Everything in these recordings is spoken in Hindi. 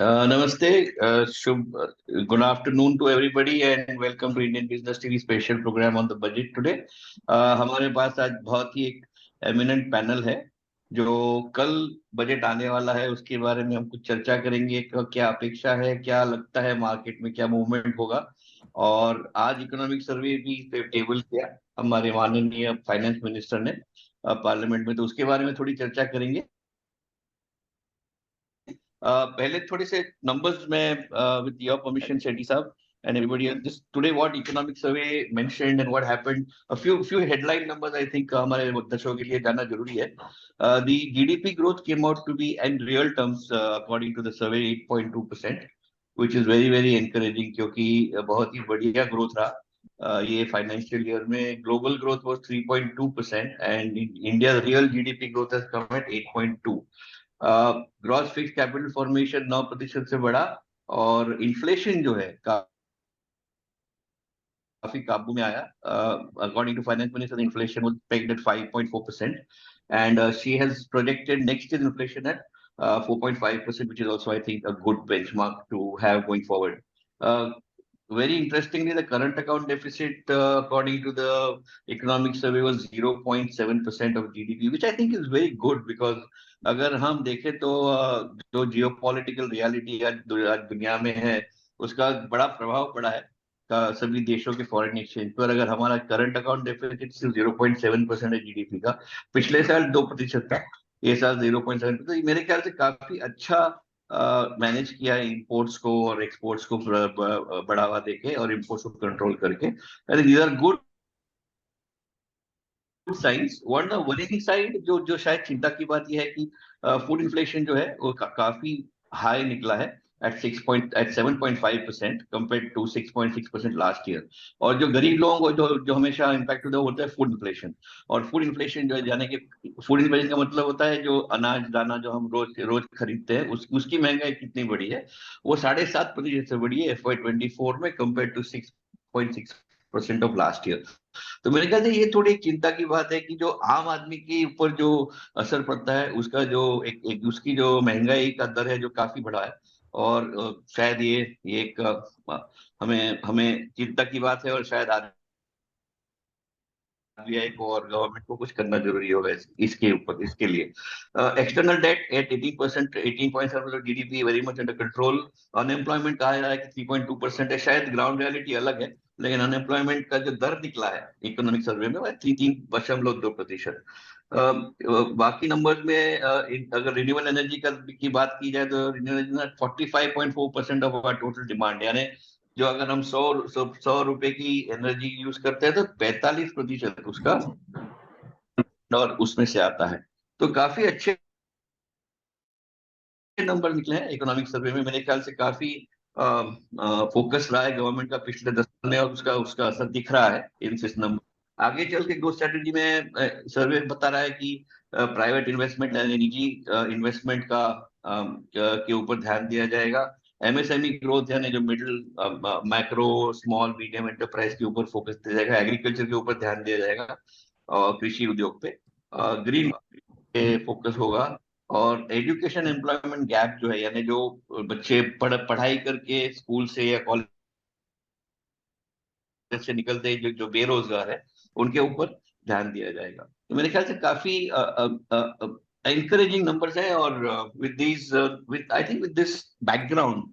Namaste, good afternoon to everybody and welcome to Indian Business TV special program on the budget today. हमारे पास आज बहुत ही एक एमिनेंट पैनल है जो कल बजट आने वाला है उसके बारे में हम कुछ चर्चा करेंगे। क्या अपेक्षा है, क्या लगता है मार्केट में क्या मूवमेंट होगा। और आज इकोनॉमिक सर्वे भी टेबल किया हमारे माननीय फाइनेंस मिनिस्टर ने पार्लियामेंट में, तो उसके बारे में थोड़ी चर्चा करेंगे। पहले थोड़े से numbers में with your permission, Shetty साहब and everybody else, just today what economic survey mentioned and what happened, a few headline numbers I think हमारे दर्शकों के लिए जानना जरूरी है। The GDP growth came out to be in real terms according to the survey 8.2%, which is very very encouraging क्योंकि बहुत ही बढ़िया ग्रोथ रहा। ये फाइनेंशियल ईयर में global growth was 3.2% and India real GDP growth has come at 8.2। Gross fixed capital formation 9% से बढ़ा और इन्फ्लेशन जो है काफी काबू में आया। According to finance minister inflation was pegged at 5.4% and she has projected next year's inflation at 4.5%, which is also I think a good benchmark to have going forward. uh, Very interestingly, the current account deficit, according to the economic survey, was 0.7% of GDP, which I think is very good because अगर हम देखें तो जो जियोपॉलिटिकल रियलिटी आज दुनिया में है उसका बड़ा प्रभाव पड़ा है सभी देशों के फॉरेन एक्सचेंज पर। अगर हमारा करंट अकाउंट डेफिसिट सिर्फ 0.7% है जीडीपी का, पिछले साल 2% था, ये साल 0.7%, मेरे ख्याल से काफी अच्छा मैनेज किया है इंपोर्ट्स को और एक्सपोर्ट्स को बढ़ावा देके और इंपोर्ट्स को कंट्रोल करके। These are good science. One worrying side जो शायद चिंता की बात यह है कि फूड इन्फ्लेशन जो है वो काफी हाई निकला है at 7.5% compared to 6.6% last year. और जो गरीब लोगों को जो हमेशा इम्पैक्ट होता है फूड इन्फ्लेशन। और फूड इन्फ्लेशन जो है जाने के फूड इन्फ्लेशन का मतलब होता है जो अनाज दाना जो हम रोज रोज खरीदते हैं उसकी महंगाई कितनी बढ़ी है। वो 7.5% से बढ़ी है FY24 में compare to 6.6% of last year. तो मेरे ख्याल से ये थोड़ी एक चिंता की बात है कि जो आम आदमी के ऊपर जो असर पड़ता है उसका जो एक उसकी जो महंगाई का दर है जो काफी बढ़ा है। और शायद ये एक हमें हमें चिंता की बात है और शायद आरबीआई को और गवर्नमेंट को कुछ करना जरूरी होगा इसके ऊपर इसके लिए। External debt at 18%, 18.7% GDP, very much under control. Unemployment कहा जा रहा है कि 3.2% है, शायद ग्राउंड रियलिटी अलग है, लेकिन अनएम्प्लॉयमेंट का जो दर निकला है इकोनॉमिक सर्वे में वह 3.2%। बाकी नंबर्स में अगर रिन्यूएबल एनर्जी की बात की जाए तो renewable energy 45.4% of our total demand, यानी जो अगर हम सौ रुपए की एनर्जी यूज करते हैं तो 45% उसका और उसमें से आता है। तो काफी अच्छे नंबर निकले हैं इकोनॉमिक सर्वे में। मेरे ख्याल से काफी फोकस रहा है गवर्नमेंट का पिछले 10 साल में और उसका उसका असर दिख रहा है इन नंबर। आगे चल के ग्रोथ स्ट्रेटेजी में सर्वे बता रहा है कि प्राइवेट इन्वेस्टमेंट यानी निजी इन्वेस्टमेंट का के ऊपर ध्यान दिया जाएगा। एमएसएमई ग्रोथ यानी जो middle macro small medium enterprise के ऊपर फोकस दिया जाएगा। एग्रीकल्चर के ऊपर ध्यान दिया जाएगा और कृषि उद्योग पे ग्रीन पे फोकस होगा। और एजुकेशन एम्प्लॉयमेंट गैप जो है यानी जो बच्चे पढ़ाई करके स्कूल से या कॉलेज से निकलते हैं जो बेरोजगार है उनके ऊपर ध्यान दिया जाएगा। तो मेरे ख्याल से काफी encouraging numbers है। और with these with I think with this background,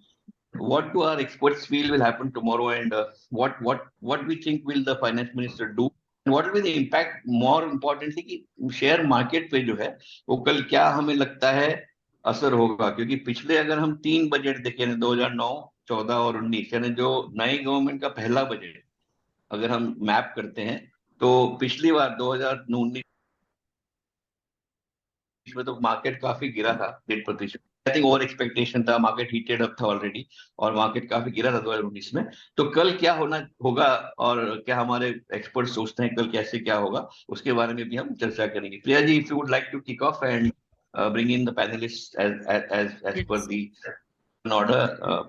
what do our experts feel will happen tomorrow and what we think will the finance minister do, and what will be the impact, more importantly कि शेयर मार्केट पे जो है वो कल क्या हमें लगता है असर होगा। क्योंकि पिछले अगर हम 3 बजट देखें 2009, 14 और 19, यानी जो नई गवर्नमेंट का पहला बजट अगर हम मैप करते हैं तो पिछली बार 2019 में तो मार्केट काफी गिरा था 1.5%। आई थिंक ओवर एक्सपेक्टेशन था, मार्केट हीटेड अप था ऑलरेडी और मार्केट काफी गिरा था 2019 में। तो कल क्या होना होगा और क्या हमारे एक्सपर्ट सोचते हैं कल कैसे क्या होगा उसके बारे में भी हम चर्चा करेंगे। Priya ji, if you would like to kick off and bring in the panelists as per Yes. the order,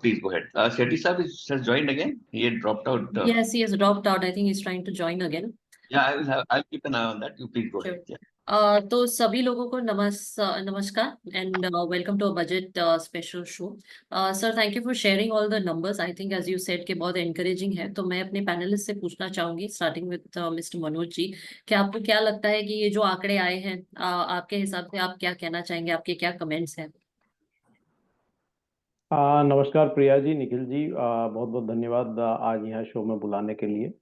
please go ahead. Shetty Saab has joined again. He had dropped out. Yes, he has dropped out. I think he's trying to join again. Yeah, I'll keep an eye on that. You please go Sure. ahead. Yeah. तो सभी लोगों को नमस्कार and welcome to budget special show. Sir, thank you for sharing all the numbers. I think as you said के बहुत एनकरेजिंग है। तो मैं अपने पैनलिस्ट से पूछना चाहूंगी, starting with mister Manoj ji, कि आपको क्या लगता है कि ये जो आंकड़े आए हैं, आपके हिसाब से आप क्या कहना चाहेंगे, आपके क्या कमेंट्स हैं? नमस्कार प्रिया जी, निखिल जी, बहुत बहुत धन्यवाद आज यहाँ शो में बुलाने के लिए।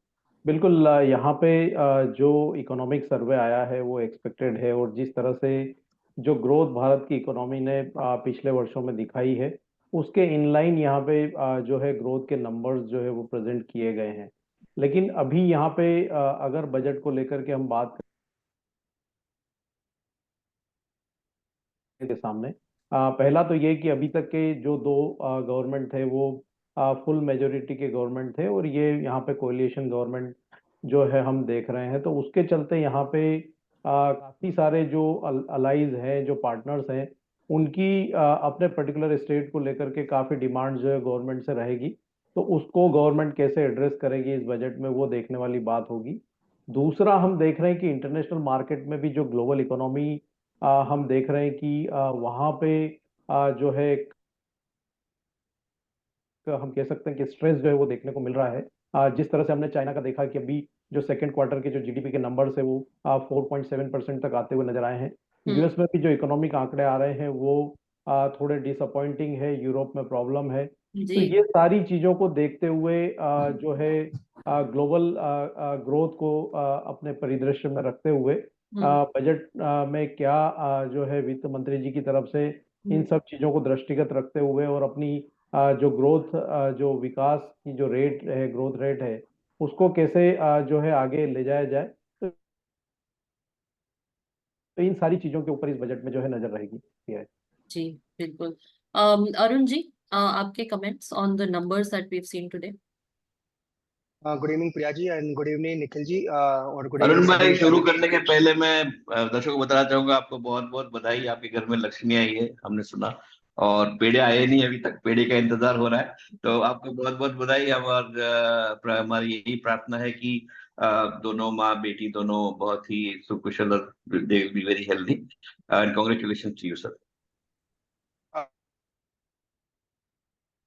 बिल्कुल, यहाँ पे जो इकोनॉमिक सर्वे आया है वो एक्सपेक्टेड है, और जिस तरह से जो ग्रोथ भारत की इकोनॉमी ने पिछले वर्षों में दिखाई है उसके इनलाइन यहाँ पे जो है ग्रोथ के नंबर्स जो है वो प्रेजेंट किए गए हैं। लेकिन अभी यहाँ पे अगर बजट को लेकर के हम बात के सामने, पहला तो ये कि अभी तक के जो दो गवर्नमेंट थे वो फुल मेजोरिटी के गवर्नमेंट थे, और ये यहाँ पे कोलिएशन गवर्नमेंट जो है हम देख रहे हैं। तो उसके चलते यहाँ पे काफी सारे जो अलाइज हैं, जो पार्टनर्स हैं, उनकी अपने पर्टिकुलर स्टेट को लेकर के काफी डिमांड जो है गवर्नमेंट से रहेगी। तो उसको गवर्नमेंट कैसे एड्रेस करेगी इस बजट में, वो देखने वाली बात होगी। दूसरा, हम देख रहे हैं कि इंटरनेशनल मार्केट में भी जो ग्लोबल इकोनॉमी हम देख रहे हैं कि वहाँ पे जो है हम कह सकते हैं कि स्ट्रेस जो है वो देखने को मिल रहा है। जिस तरह से हमने चाइना का देखा कि अभी जो सेकंड क्वार्टर के जो जीडीपी के नंबर्स है वो 4.7% तक आते हुए नजर आए हैं। हम्म। यूएस में भी जो इकोनॉमिक आंकड़े आ रहे हैं वो थोड़े डिसअपॉइंटिंग है, यूरोप में प्रॉब्लम है। तो जी। ये सारी चीजों को देखते हुए जो है ग्लोबल ग्रोथ को अपने परिदृश्य में रखते हुए हम्म। बजट में क्या जो है वित्त मंत्री जी की तरफ से इन हम्म। सब चीजों को दृष्टिगत रखते हुए और अपनी जो ग्रोथ जो विकास की जो रेट है, ग्रोथ रेट है, उसको कैसे जो है आगे ले जाया जाए। तो इन सारी चीजों के ऊपर इस बजट में जो है नजर रहेगी। ये जी, बिल्कुल। अरुण जी, आपके comments on the numbers that we have seen today? Good evening Priya ji and good evening Nikhil ji और गुड इवनिंग अरुण भाई, सभी शुरू पैनलिस्ट। करने के पहले मैं दर्शकों को बताना चाहूंगा, आपको बहुत बहुत बधाई। आपके घर में लक्ष्मी आई है, हमने सुना। और पेड़े आए नहीं अभी तक, पेड़े का इंतजार हो रहा है। तो आपको बहुत बहुत बधाई। हमारी यही प्रार्थना है कि दोनों माँ बेटी दोनों बहुत ही सुकुशल और they will be very healthy. And congratulation to you sir.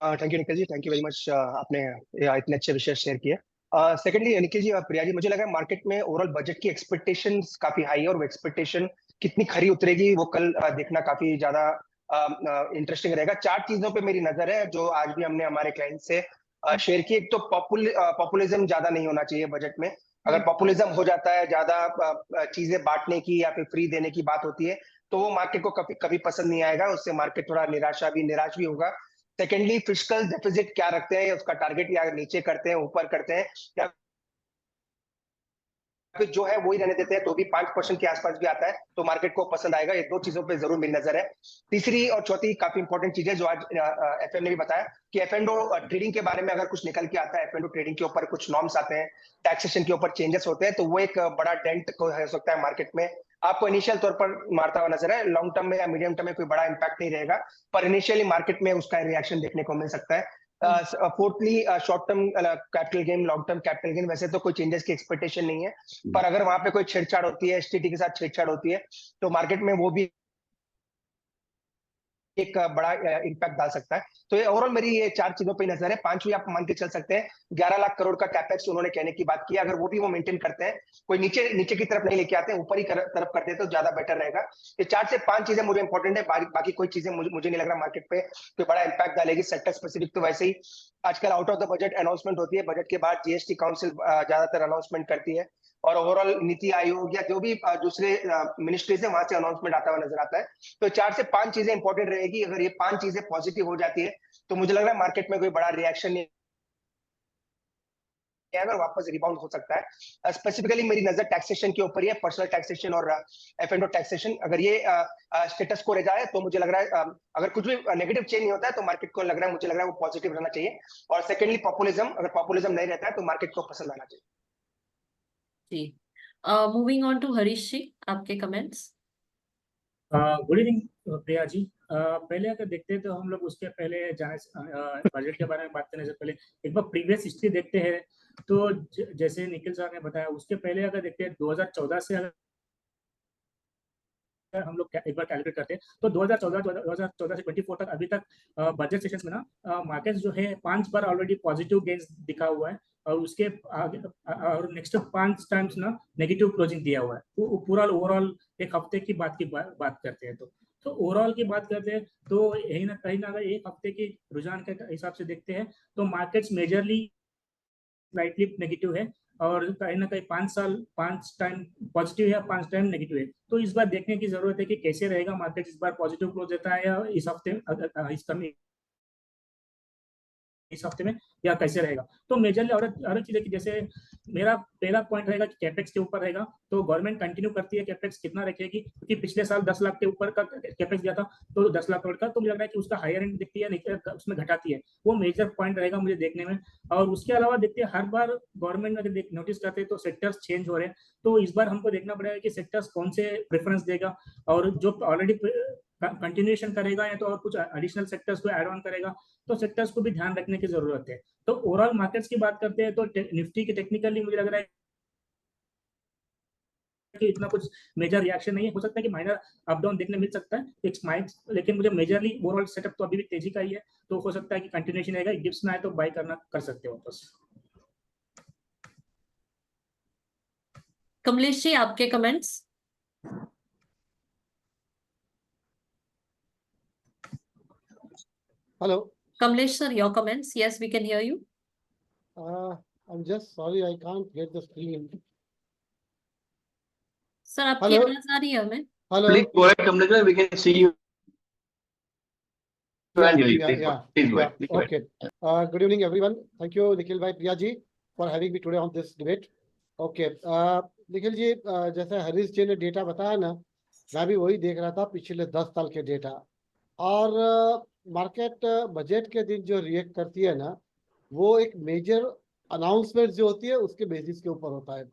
Thank you Nikhil ji, thank you very much. आपने इतने अच्छे विषय शेयर किए। सेकेंडली निखिल जी, प्रिया जी, मुझे लगा मार्केट में ओवरऑल बजट की एक्सपेक्टेशंस काफी हाई है, और वो एक्सपेक्टेशन कितनी खरी उतरेगी वो कल देखना काफी ज्यादा इंटरेस्टिंग रहेगा। चार चीजों पे मेरी नजर है जो आज भी हमने हमारे क्लाइंट से शेयर की। एक तो पॉपुलिज्म ज्यादा नहीं होना चाहिए बजट में। अगर हम्म। पॉपुलिज्म हो जाता है, ज्यादा चीजें बांटने की या फिर फ्री देने की बात होती है, तो वो मार्केट को कभी कभी पसंद नहीं आएगा। उससे मार्केट थोड़ा निराश भी होगा। सेकेंडली, फिस्कल डेफिसिट क्या रखते हैं, उसका टारगेट या नीचे करते हैं ऊपर करते हैं, या फिर जो है वही रहने देते हैं, तो भी 5% के आसपास भी आता है तो मार्केट को पसंद आएगा। ये दो चीजों पे जरूर मेरी नजर है। तीसरी और चौथी काफी इंपॉर्टेंट चीज है जो आज एफएम ने भी बताया कि एफ ट्रेडिंग के बारे में अगर कुछ निकल के आता है, एफ ट्रेडिंग के ऊपर कुछ नॉर्म्स आते हैं, टैक्सेशन के ऊपर चेंजेस होते हैं, तो वो एक बड़ा डेंट हो सकता है मार्केट में। आपको इनिशियल तौर पर मारता हुआ नजर है, लॉन्ग टर्म में या मीडियम टर्म में कोई बड़ा इंपैक्ट नहीं रहेगा, पर इनिशियली मार्केट में उसका रिएक्शन देखने को मिल सकता है। Hmm. Fourthly, short term capital gain, long term capital gain, वैसे तो कोई चेंजेस की एक्सपेक्टेशन नहीं है, पर अगर वहां पे कोई छेड़छाड़ होती है, एसटीटी के साथ छेड़छाड़ होती है, तो मार्केट में वो भी एक बड़ा इम्पैक्ट डाल सकता है। तो ये ओवरऑल मेरी ये चार चीजों पे नजर है। पांचवी आप मान के चल सकते हैं, 11 लाख करोड़ का कैपेक्स उन्होंने कहने की बात की, अगर वो भी वो मेंटेन करते हैं, कोई नीचे नीचे की तरफ नहीं लेके आते हैं, ऊपर ही तरफ करते हैं, तो ज्यादा बेटर रहेगा। ये 4 से 5 चीजें मुझे इंपॉर्टेंट है। बाकी कोई चीजें मुझे नहीं लग रहा मार्केट पे कोई बड़ा इंपैक्ट डालेगी। सेक्टर स्पेसिफिक तो वैसे ही आजकल out of the budget announcement होती है, बजट के बाद जीएसटी काउंसिल ज्यादातर अनाउंसमेंट करती है, और ओवरऑल नीति आयोग या जो भी दूसरे मिनिस्ट्रीज है वहां से अनाउंसमेंट आता हुआ नजर आता है। तो 4 से 5 चीजें इंपॉर्टेंट रहेगी। अगर ये 5 चीजें पॉजिटिव हो जाती है तो मुझे लग रहा है मार्केट में कोई बड़ा रिएक्शन नहीं है, अगर वापस रिबाउंड हो सकता है। स्पेसिफिकली मेरी नजर टैक्सेशन के ऊपर ही है, पर्सनल टैक्सेशन और एफ टैक्सेशन। अगर ये स्टेटस को रह जाए तो मुझे लग रहा है अगर कुछ भी नेगेटिव चेंज नहीं होता है तो मार्केट को लग रहा है, मुझे लग रहा है वो पॉजिटिव रहना चाहिए। और सेकेंडली पॉपुलिज्म, अगर पॉपुलिज्म नहीं रहता है तो मार्केट को पसंद आना चाहिए। जी। मूविंग ऑन टू हरीश जी, आपके कमेंट्स? गुड इवनिंग प्रिया जी। पहले अगर देखते हैं तो हम लोग उसके पहले जाने से बजट के बारे में बात करने से पहले एक बार प्रीवियस हिस्ट्री देखते हैं। तो जैसे निखिल सर ने बताया, उसके पहले अगर देखते हैं 2014 से अगर हम लोग एक बार कैलकुलेट करते हैं तो 2014 से 24 तक अभी तक बजट सेशंस में ना मार्केट्स जो है 5 बार ऑलरेडी पॉजिटिव गेन्स दिखा हुआ है और उसके आगे और नेक्स्ट 5 टाइम्स ना नेगेटिव क्लोजिंग दिया हुआ है। वो पूरा ओवरऑल एक हफ्ते की बात करते हैं तो ओवरऑल की बात करते हैं तो यही ना कहीं ना एक हफ्ते के रुझान के हिसाब से देखते हैं तो मार्केट्स मेजरली स्लाइटली नेगेटिव है और कहीं ना कहीं 5 टाइम पॉजिटिव है 5 टाइम नेगेटिव है। तो इस बार देखने की जरूरत है कि कैसे रहेगा मार्केट, इस बार पॉजिटिव क्लोज देता है या इस हफ्ते में या कैसे रहेगा। तो मेजरली और चीज है कि जैसे मेरा पहला पॉइंट रहेगा कि कैपेक्स के ऊपर रहेगा तो गवर्नमेंट कंटिन्यू करती है कैपेक्स कितना रखेगी, क्योंकि पिछले साल 10 लाख के ऊपर का कैपेक्स दिया था तो 10 लाख करोड़ का, तो मुझे लग रहा है कि उसका हायर एंड दिखती है उसमें घटाती है, वो मेजर पॉइंट रहेगा मुझे देखने में। और उसके अलावा देखते हैं हर बार गवर्नमेंट अगर नोटिस करते हैं तो सेक्टर्स चेंज हो रहे हैं, तो इस बार हमको देखना पड़ेगा कि सेक्टर्स कौन से प्रेफरेंस देगा और जो ऑलरेडी कंटिन्यूएशन करेगा या तो और कुछ एडिशनल सेक्टर्स को ऐड ऑन करेगा, तो सेक्टर्स को भी ध्यान रखने की जरूरत है। तो ओवरऑल मार्केट्स की बात करते हैं तो निफ्टी की टेक्निकली मुझे लग रहा है कि इतना कुछ मेजर रिएक्शन नहीं है, हो सकता है कि माइनर अप डाउन देखने मिल सकता है लेकिन मुझे मेजरली ओवरऑल सेटअप तो अभी भी तेजी का ही है, तो हो सकता है कि कंटिन्यूएशन रहेगा, डिप्स में आए तो बाय करना कर सकते हो वापस। कमलेश जी आपके comments. Hello. Kamlesh sir, your comments. Yes, we can hear you. I'm just sorry I can't get the screen. Sir, आपकी Hello. आवाज आ रही है हमें? Hello. Please go ahead, Kamlesh, we can see you. Yeah, Please yeah, go yeah, ahead. Please go yeah. ahead. Please go ahead. Okay. Good evening, everyone. Thank you, Nikhil bhai, Priya ji, for having me today on this debate. Okay. Nikhil ji, जैसे हरीश जी ने डेटा बताया ना, मैं भी वही देख रहा था पिछले 10 साल के डेटा, और मार्केट बजट के दिन जो रिएक्ट करती है ना, वो एक मेजर अनाउंसमेंट जो होती है उसके बेसिस के ऊपर होता है।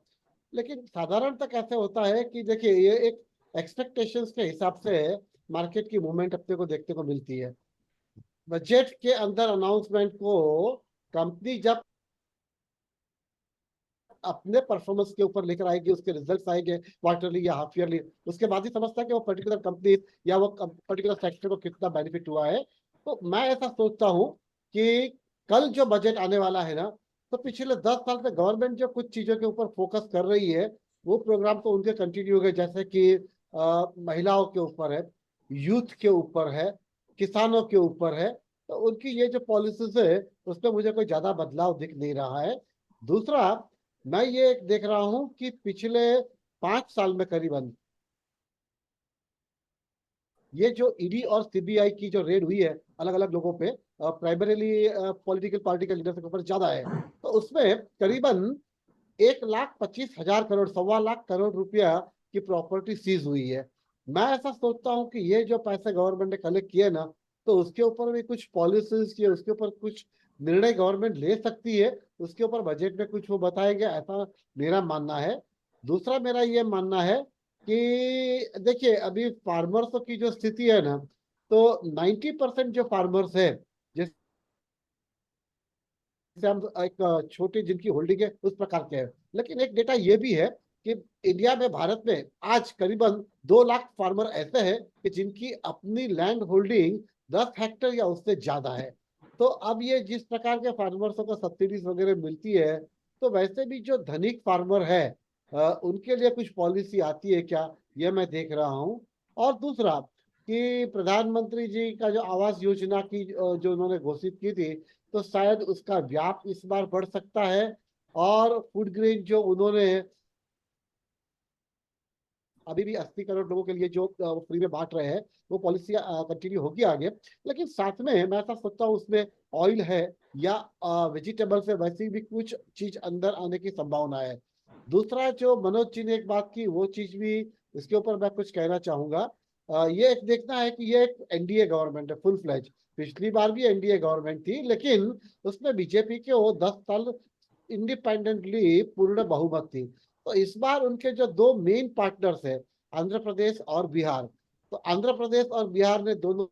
लेकिन साधारणतः कैसे होता है कि देखिए, ये एक एक्सपेक्टेशंस के हिसाब से मार्केट की मूवमेंट अपने को देखने को मिलती है। बजट के अंदर अनाउंसमेंट को कंपनी जब अपने परफॉर्मेंस के ऊपर लेकर आएगी, उसके रिजल्ट्स आएंगे क्वार्टरली या हाफ ईयरली, उसके बाद ही समझता है कि वो पर्टिकुलर कंपनी या वो पर्टिकुलर सेक्टर को कितना बेनिफिट हुआ है। तो मैं ऐसा सोचता हूँ कि कल जो बजट आने वाला है ना, तो पिछले 10 साल से गवर्नमेंट जो कुछ चीजों के ऊपर फोकस कर रही है, वो प्रोग्राम तो उनके कंटिन्यू हो गए, जैसे कि महिलाओं के ऊपर है, यूथ के ऊपर है, किसानों के ऊपर है। तो उनकी ये जो पॉलिसीज है उसमें मुझे कोई ज्यादा बदलाव दिख नहीं रहा है। दूसरा, मैं ये देख रहा हूं कि पिछले 5 साल में करीबन ये जो ईडी और सीबीआई की जो रेड हुई है अलग अलग लोगों पे, प्राइमरीली पॉलिटिकल पार्टी के लीडर्स के ऊपर ज्यादा है, तो उसमें करीबन 1,25,000 करोड़, 1.25 लाख करोड़ रुपया की प्रॉपर्टी सीज हुई है। मैं ऐसा सोचता हूं कि ये जो पैसे गवर्नमेंट ने कलेक्ट किए ना, तो उसके ऊपर भी कुछ पॉलिसीज या उसके ऊपर कुछ निर्णय गवर्नमेंट ले सकती है, उसके ऊपर बजट में कुछ वो बताएंगे, ऐसा मेरा मानना है। दूसरा मेरा ये मानना है कि देखिए, अभी फार्मर्स की जो स्थिति है ना, तो 90% जो फार्मर्स है, जैसे हम एक छोटी जिनकी होल्डिंग है उस प्रकार के है। लेकिन एक डेटा ये भी है कि इंडिया में, भारत में आज करीबन 2 लाख फार्मर ऐसे हैं कि जिनकी अपनी लैंड होल्डिंग 10 हेक्टेयर या उससे ज्यादा है। तो अब ये जिस प्रकार के फार्मर्सों को सब्सिडीज वगैरह मिलती है, तो वैसे भी जो धनिक फार्मर है उनके लिए कुछ पॉलिसी आती है क्या, ये मैं देख रहा हूँ। और दूसरा कि प्रधानमंत्री जी का जो आवास योजना की जो उन्होंने घोषित की थी, तो शायद उसका व्याप इस बार बढ़ सकता है। और फूड ग्रेन जो उन्होंने अभी भी 80 करोड़ लोगों के लिए जो फ्री में बांट रहे हैं, वो पॉलिसी कंटिन्यू होगी आगे। लेकिन साथ में मैं ऐसा सोचता हूँ उसमें ऑयल है या वेजिटेबल्स है, वैसी भी कुछ चीज अंदर आने की संभावना है। दूसरा, जो मनोज जी ने एक बात की, वो चीज भी इसके ऊपर मैं कुछ कहना चाहूंगा। ये एक देखना है कि ये एक एनडीए गवर्नमेंट है फुल फ्लेज। पिछली बार भी एनडीए गवर्नमेंट थी, लेकिन उसमें बीजेपी के वो 10 साल इंडिपेंडेंटली पूर्ण बहुमत थी। तो इस बार उनके जो 2 मेन पार्टनर्स है, आंध्र प्रदेश और बिहार, तो आंध्र प्रदेश और बिहार ने दोनों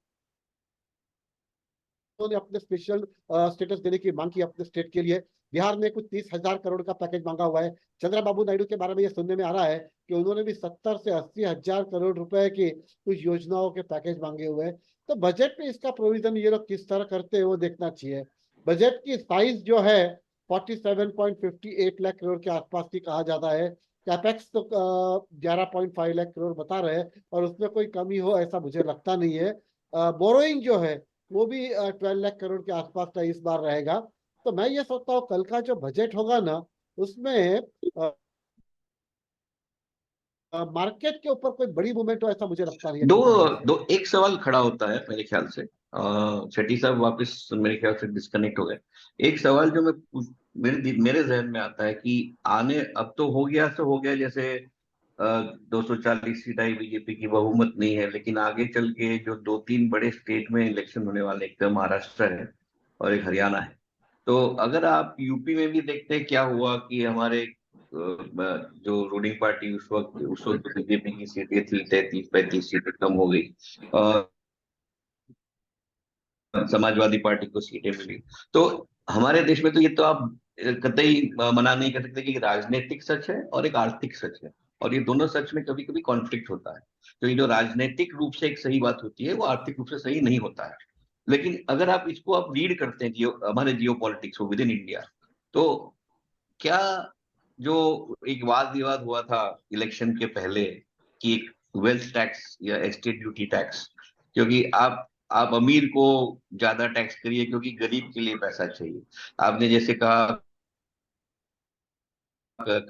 ने अपने स्पेशल स्टेटस देने की मांग की अपने स्टेट के लिए। बिहार में कुछ 30,000 करोड़ का पैकेज मांगा हुआ है। चंद्रबाबू नायडू के बारे में ये सुनने में आ रहा है कि उन्होंने भी 70 से 80,000 करोड़ रुपए की कुछ योजनाओं के पैकेज मांगे हुए हैं। तो बजट में इसका प्रोविजन ये लोग किस तरह करते हैं वो देखना चाहिए। बजट की साइज जो है 47.58 लाख करोड़ के आसपास की कहा जाता है। कैपेक्स तो 11.5 लाख करोड़ बता रहे हैं और उसमें कोई कमी हो ऐसा मुझे लगता नहीं है। बोरोइंग जो है वो भी 12 लाख करोड़ के आसपास का इस बार रहेगा। तो मैं ये सोचता हूँ कल का जो बजट होगा ना उसमें मार्केट के ऊपर कोई बड़ी मूवमेंट हो ऐसा मुझे लगता नहीं है दो कल का बजट से। दो एक सवाल खड़ा होता है मेरे ख्याल से। शेट्टी साहब वापस मेरे ख्याल से डिस्कनेक्ट हो गए। एक सवाल जो मेरे जहन में आता है कि आने अब तो हो गया सो हो गया, जैसे 240 सीट आई, बीजेपी की बहुमत नहीं है, लेकिन आगे चल के जो 2-3 बड़े स्टेट में इलेक्शन होने वाले, एक तो महाराष्ट्र है और एक हरियाणा है। तो अगर आप यूपी में भी देखते हैं क्या हुआ कि हमारे जो रूलिंग पार्टी उस वक्त बीजेपी की सीटें थी 33-35 सीटें कम हो गई और समाजवादी पार्टी को सीटें मिली। तो हमारे देश में तो ये तो आप कतई मना नहीं कर सकते कि राजनीतिक सच है और एक आर्थिक सच है, और ये दोनों सच में कभी कभी कॉन्फ्लिक्ट होता है। तो ये जो राजनीतिक रूप से एक सही बात होती है वो आर्थिक रूप से सही नहीं होता है। लेकिन अगर आप इसको आप रीड करते हैं हमारे जियो पॉलिटिक्स को विद इन इंडिया, तो क्या जो एक वाद विवाद हुआ था इलेक्शन के पहले कि एक वेल्थ टैक्स या एस्टेट ड्यूटी टैक्स, क्योंकि आप अमीर को ज्यादा टैक्स करिए क्योंकि गरीब के लिए पैसा चाहिए। आपने जैसे कहा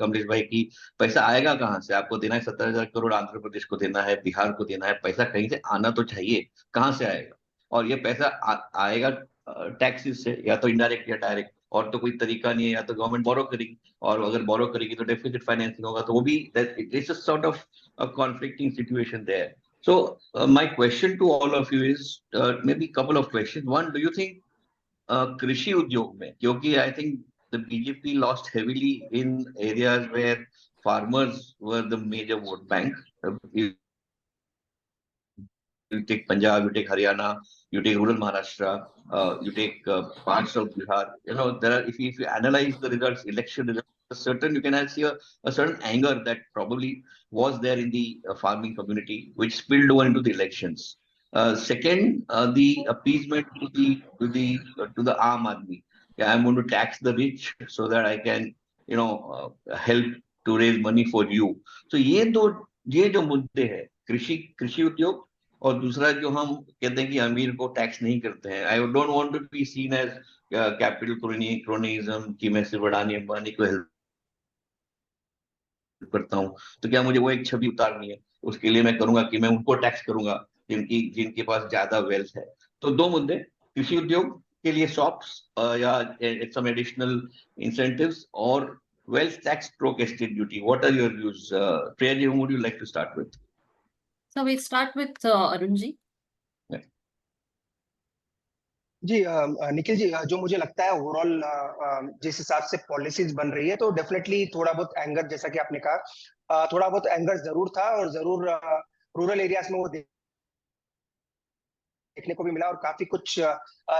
कमलेश भाई की पैसा आएगा कहाँ से, आपको देना है 70,000 करोड़, आंध्र प्रदेश को देना है, बिहार को देना है, पैसा कहीं से आना तो चाहिए, कहाँ से आएगा? और ये पैसा आएगा टैक्सेस से, या तो इनडायरेक्ट या डायरेक्ट, और तो कोई तरीका नहीं है। या तो गवर्नमेंट बोरो करेगी, और अगर बोरो करेगी तो डेफिसिट फाइनेंसिंग होगा, तो वो भी it's a sort of a conflicting situation there. So my question to all of you is maybe couple of questions. One, do you think कृषि उद्योग में, क्योंकि I think the BJP lost heavily in areas where farmers were the major vote bank, you take Punjab, you take Haryana, you take rural Maharashtra, you take parts of Bihar. There are, if you analyze the results, election results, you can see a certain anger that probably was there in the farming community, which spilled over into the elections. Second, the appeasement to the Aam Aadmi. Yeah, I'm going to tax the rich so that I can, help to raise money for you. So ये जो मुद्दे हैं, कृषि उद्योग, और दूसरा जो हम कहते हैं कि अमीर को टैक्स नहीं करते हैं। I don't want to be seen as capital cronyism कि मैं सिर्फ अडानी अंबानी को हेल्प करता हूँ, तो क्या मुझे वो एक छवि उतारनी है? उसके लिए मैं करूंगा कि मैं उनको टैक्स करूंगा जिनके पास ज्यादा वेल्थ है। तो दो मुद्दे, कृषि उद्योग के लिए सॉफ्ट्स या सम एडिशनल इंसेंटिव्स, और wealth tax stroke estate duty. What are your views? Priya ji, whom would you like to start with? So we start with Arun ji. जी निखिल जी, जो मुझे लगता है ओवरऑल जिस हिसाब से पॉलिसीज बन रही है तो डेफिनेटली थोड़ा बहुत एंगर, जैसा कि आपने कहा, थोड़ा बहुत एंगर जरूर था, और जरूर रूरल एरियाज में वो देखने को भी मिला, और काफी कुछ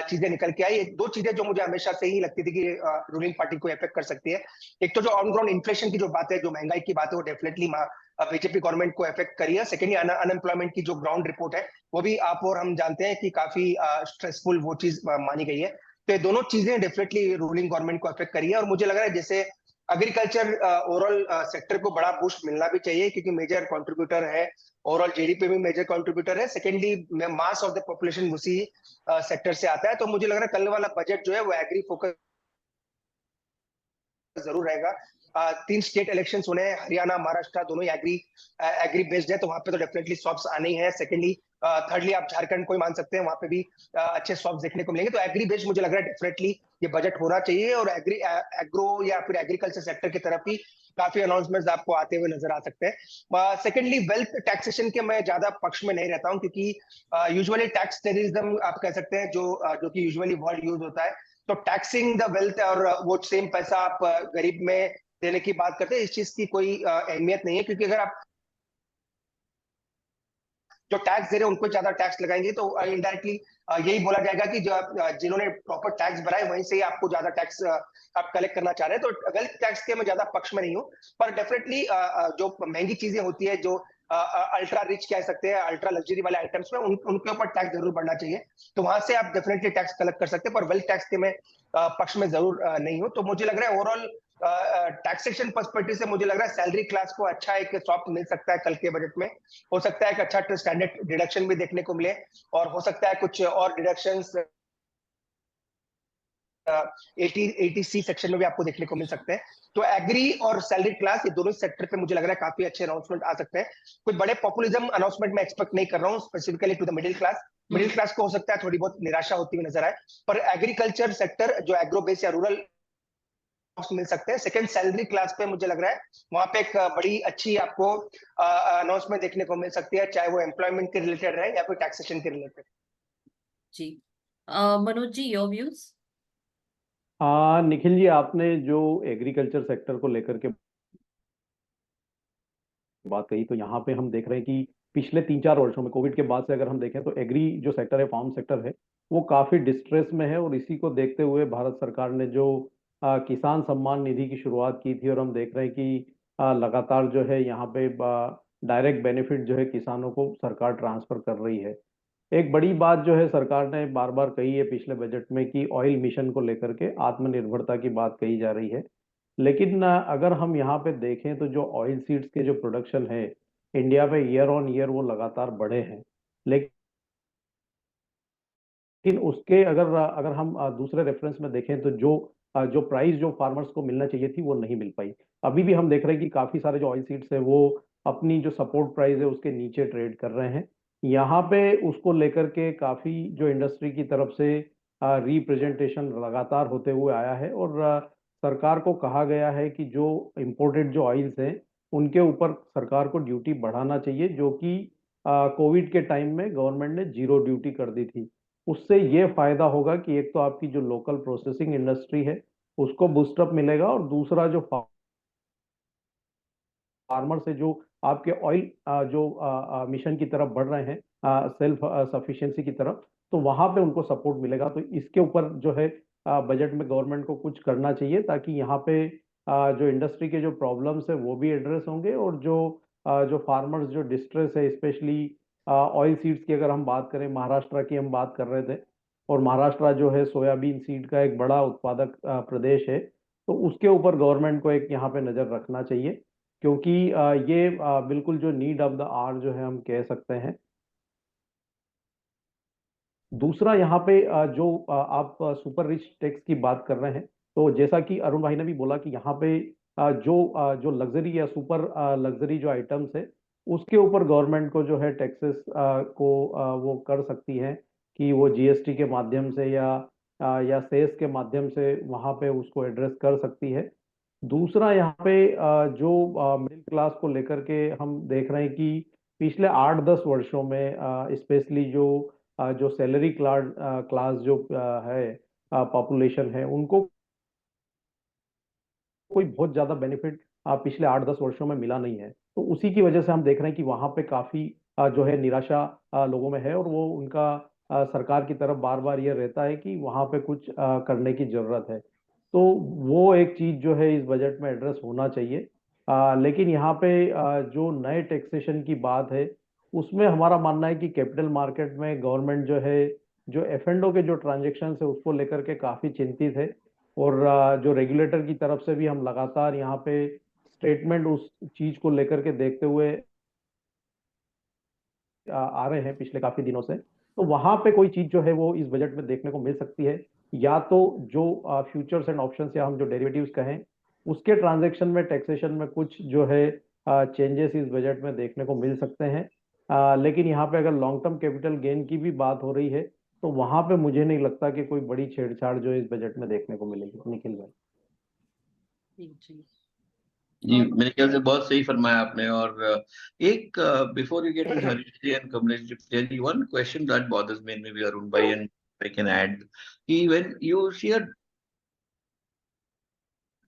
चीजें निकल के आई। एक दो चीजें जो मुझे हमेशा से ही लगती थी कि रूलिंग पार्टी को इफेक्ट कर सकती है। एक तो जो ऑन ग्राउंड इन्फ्लेशन की जो बात है, जो महंगाई की बात है, वो डेफिनेटली बीजेपी गवर्नमेंट को इफेक्ट करी है। सेकेंडली अनएम्प्लॉयमेंट की जो ग्राउंड रिपोर्ट है वो भी आप और हम जानते हैं कि काफी स्ट्रेसफुल वो चीज मानी गई है। तो ये दोनों चीजें डेफिनेटली रूलिंग गवर्नमेंट को इफेक्ट करी है, और मुझे लग रहा है जैसे एग्रीकल्चर ओवरऑल सेक्टर को बड़ा बूस्ट मिलना भी चाहिए, क्योंकि मेजर कंट्रीब्यूटर है, ओवरऑल जीडीपी में मेजर कंट्रीब्यूटर है। Secondly mass of the population उसी सेक्टर से आता है। तो मुझे लग रहा है कल वाला बजट जो है वो एग्री फोकस जरूर रहेगा। 3 स्टेट इलेक्शंस होने हैं, हरियाणा महाराष्ट्र दोनों ही एग्री बेस्ड है, तो वहां पे तो डेफिनेटली सॉफ्ट्स आने ही है। सेकेंडली थर्डली आप झारखंड को ही मान सकते हैं, वहां पे भी अच्छे सॉफ्ट देखने को मिलेंगे। तो एग्री बेस्ड मुझे लग रहा है डेफिनेटली ये बजट होना चाहिए, और एग्रो या फिर एग्रीकल्चर सेक्टर की तरफ ही काफी अनाउंसमेंट्स आपको आते हुए नजर आ सकते हैं। सेकेंडली वेल्थ टैक्सेशन के मैं ज्यादा पक्ष में नहीं रहता हूँ, क्योंकि यूजुअली टैक्स टेररिज्म आप कह सकते हैं, जो कि यूजुअली वर्ड यूज होता है। तो टैक्सिंग द वेल्थ और वो सेम पैसा आप गरीब में देने की बात करते हैं, इस चीज की कोई अहमियत नहीं है, क्योंकि अगर आप जो टैक्स दे रहे हैं उनको ज्यादा टैक्स लगाएंगे तो इनडायरेक्टली यही बोला जाएगा कि जो जिन्होंने प्रॉपर टैक्स भरा है वहीं से ही आपको ज्यादा टैक्स आप कलेक्ट करना चाह रहे हैं। तो वेल्थ टैक्स के मैं ज्यादा पक्ष में नहीं हूँ, पर डेफिनेटली जो महंगी चीजें होती है, जो अल्ट्रा रिच कह सकते हैं, अल्ट्रा लग्जरी वाले आइटम्स में उनके ऊपर टैक्स जरूर बढ़ना चाहिए। तो वहां से आप डेफिनेटली टैक्स कलेक्ट कर सकते हैं, पर वेल्थ टैक्स के मैं पक्ष में जरूर नहीं हूँ। तो मुझे लग रहा है ओवरऑल टैक्सेशन पर्सपेक्टिव से मुझे लग रहा है सैलरी क्लास को अच्छा एक सॉफ्ट मिल सकता है कल के बजट में। हो सकता है एक अच्छा स्टैंडर्ड डिडक्शन भी देखने को मिले, और हो सकता है कुछ और डिडक्शंस 80C सेक्शन में भी आपको देखने को मिल सकते हैं। तो एग्री और सैलरी क्लास, ये दोनों सेक्टर पे मुझे लग रहा है काफी अच्छे अनाउंसमेंट आ सकते हैं। कुछ बड़े पॉपुलिज्म अनाउंसमेंट मैं एक्सपेक्ट नहीं कर रहा हूँ specifically to the middle class. Middle class को हो सकता है थोड़ी बहुत निराशा होती हुई नजर आए, पर एग्रीकल्चर सेक्टर जो एग्रो बेस या रूरल मिल सकते हैं। सेकंड सैलरी क्लास पे मुझे लग रहा है वहां पे एक बड़ी अच्छी आपको अनाउंसमेंट देखने को मिल सकती है, चाहे वो एम्प्लॉयमेंट के रिलेटेड रहे या फिर टैक्सेशन के रिलेटेड। जी मनोज जी, योर व्यूज। निखिल जी, आपने जो एग्रीकल्चर सेक्टर को लेकर के बात कही, तो यहाँ पे हम देख रहे हैं कि पिछले 3-4 वर्षों में कोविड के बाद से अगर हम देखें तो एग्री जो सेक्टर है, फार्म सेक्टर है, वो काफी डिस्ट्रेस में है। और इसी को देखते हुए भारत सरकार ने जो किसान सम्मान निधि की शुरुआत की थी, और हम देख रहे हैं कि लगातार जो है यहाँ पे डायरेक्ट बेनिफिट जो है किसानों को सरकार ट्रांसफर कर रही है। एक बड़ी बात जो है सरकार ने बार बार कही है पिछले बजट में कि ऑयल मिशन को लेकर के आत्मनिर्भरता की बात कही जा रही है। लेकिन अगर हम यहाँ पे देखें तो जो ऑयल सीड्स के जो प्रोडक्शन है इंडिया में, ईयर ऑन ईयर वो लगातार बढ़े हैं। लेकिन उसके अगर अगर हम दूसरे रेफरेंस में देखें तो जो प्राइस जो फार्मर्स को मिलना चाहिए थी वो नहीं मिल पाई। अभी भी हम देख रहे हैं कि काफी सारे जो ऑयल सीड्स है वो अपनी जो सपोर्ट प्राइस है उसके नीचे ट्रेड कर रहे हैं। यहाँ पे उसको लेकर के काफी जो इंडस्ट्री की तरफ से रिप्रेजेंटेशन लगातार होते हुए आया है। और सरकार को कहा गया है कि जो इम्पोर्टेड जो ऑयल्स हैं उनके ऊपर सरकार को ड्यूटी बढ़ाना चाहिए, जो कि कोविड के टाइम में गवर्नमेंट ने जीरो ड्यूटी कर दी थी। उससे ये फायदा होगा कि एक तो आपकी जो लोकल प्रोसेसिंग इंडस्ट्री है उसको बूस्टअप मिलेगा, और दूसरा जो फार्मर से जो आपके ऑयल जो मिशन की तरफ बढ़ रहे हैं, सेल्फ सफिशिएंसी की तरफ, तो वहां पे उनको सपोर्ट मिलेगा। तो इसके ऊपर जो है बजट में गवर्नमेंट को कुछ करना चाहिए, ताकि यहाँ पे जो इंडस्ट्री के जो प्रॉब्लम्स है वो भी एड्रेस होंगे, और जो फार्मर्स जो डिस्ट्रेस है, स्पेशली ऑयल सीड्स की अगर हम बात करें, महाराष्ट्र की हम बात कर रहे थे, और महाराष्ट्र जो है सोयाबीन सीड का एक बड़ा उत्पादक प्रदेश है, तो उसके ऊपर गवर्नमेंट को एक यहाँ पे नजर रखना चाहिए। क्योंकि ये बिल्कुल जो नीड ऑफ द आवर जो है हम कह सकते हैं। दूसरा यहाँ पे जो आप सुपर रिच टैक्स की बात कर रहे हैं, तो जैसा कि अरुण भाई ने भी बोला कि यहाँ पे जो लग्जरी या सुपर लग्जरी जो आइटम्स है उसके ऊपर गवर्नमेंट को जो है टैक्सेस को वो कर सकती है कि वो जीएसटी के माध्यम से या सेस के माध्यम से वहाँ पे उसको एड्रेस कर सकती है। दूसरा यहाँ पे जो मिडिल क्लास को लेकर के हम देख रहे हैं कि पिछले 8-10 वर्षों में स्पेशली जो सैलरी क्लास जो है पॉपुलेशन है, उनको कोई बहुत ज्यादा बेनिफिट पिछले 8-10 वर्षों में मिला नहीं है। तो उसी की वजह से हम देख रहे हैं कि वहां पे काफी जो है निराशा लोगों में है, और वो उनका सरकार की तरफ बार बार ये रहता है कि वहां पे कुछ करने की जरूरत है। तो वो एक चीज जो है इस बजट में एड्रेस होना चाहिए। लेकिन यहाँ पे जो नए टैक्सेशन की बात है उसमें हमारा मानना है कि कैपिटल मार्केट में गवर्नमेंट जो है जो एफ&ओ के जो ट्रांजेक्शन है उसको लेकर के काफी चिंतित है। और जो रेगुलेटर की तरफ से भी हम लगातार यहाँ पे स्टेटमेंट उस चीज को लेकर के देखते हुए आ रहे हैं पिछले काफी दिनों से। तो वहां पे कोई चीज जो है वो इस बजट में देखने को मिल सकती है, या तो जो फ्यूचर्स एंड ऑप्शंस या हम जो डेरिवेटिव्स कहें उसके ट्रांजैक्शन में टैक्सेशन में कुछ जो है चेंजेस इस बजट में देखने को मिल सकते हैं। लेकिन यहाँ पे अगर लॉन्ग टर्म कैपिटल गेन की भी बात हो रही है तो वहां पे मुझे नहीं लगता कि कोई बड़ी छेड़छाड़ जो है इस बजट में देखने को मिलेगी। निखिल भाई। जी जी, मेरे ख्याल से बहुत सही फरमाया आपने। और एक before you get to Harish ji and Kamlesh ji, one question that bothers me and maybe Arun bhai and I can add, when you see a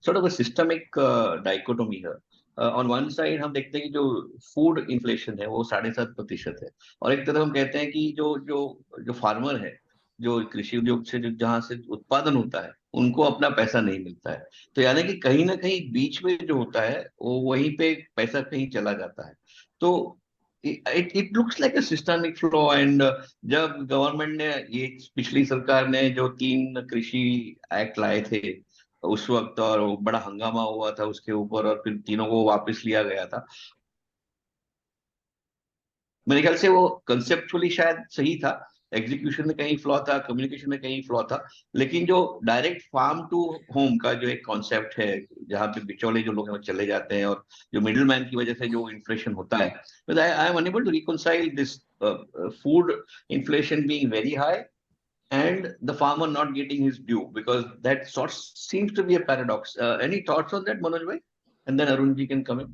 sort of a systemic dichotomy here, on one side हम देखते हैं कि जो फूड इन्फ्लेशन है वो 7.5% है, और एक तरफ हम कहते हैं कि जो जो जो फार्मर है, जो कृषि उद्योग से जो जहाँ से उत्पादन होता है, उनको अपना पैसा नहीं मिलता है। तो यानी कि कहीं ना कहीं बीच में जो होता है वो वहीं पे पैसा कहीं चला जाता है। तो it looks like a systemic flaw. And जब गवर्नमेंट ने ये, पिछली सरकार ने जो 3 कृषि एक्ट लाए थे उस वक्त, और वो बड़ा हंगामा हुआ था उसके ऊपर, और फिर तीनों को वापस लिया गया था। मेरे ख्याल से वो कंसेप्चुअली शायद सही था, एग्जीक्यूशन में कहीं फ्लॉ था, कम्युनिकेशन में कहीं फ्लॉ था, लेकिन जो डायरेक्ट फार्म टू होम का जो एक कॉन्सेप्ट है, जहाँ पे बिचौले जो लोग हैं वो चले जाते हैं, और जो मिडिल मैन की वजह से जो इन्फ्लेशन होता है, I am unable to reconcile this food inflation being very high and the farmer not getting his due, because that sort seems to be a paradox. Any thoughts on that, Manoj bhai? And then Arun ji can come in.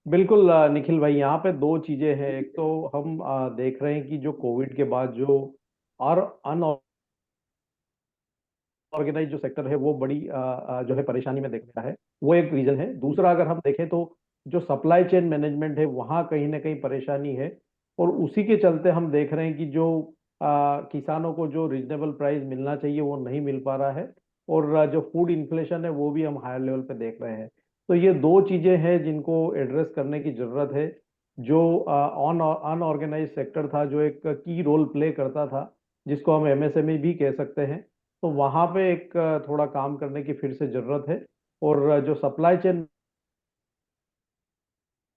बिल्कुल निखिल भाई, यहाँ पे दो चीजें हैं। एक तो हम देख रहे हैं कि जो कोविड के बाद जो और अनऑर्गेनाइज जो सेक्टर है वो बड़ी जो है परेशानी में दिख रहा है, वो एक रीजन है। दूसरा अगर हम देखें तो जो सप्लाई चेन मैनेजमेंट है वहाँ कहीं ना कहीं परेशानी है, और उसी के चलते हम देख रहे हैं कि जो किसानों को जो रीजनेबल प्राइस मिलना चाहिए वो नहीं मिल पा रहा है, और जो फूड इन्फ्लेशन है वो भी हम हायर लेवल पे देख रहे हैं। तो ये दो चीजें हैं जिनको एड्रेस करने की जरूरत है। जो अनऑर्गेनाइज सेक्टर था, जो एक की रोल प्ले करता था, जिसको हम एमएसएमई भी कह सकते हैं, तो वहां पे एक थोड़ा काम करने की फिर से जरूरत है। और जो सप्लाई चेन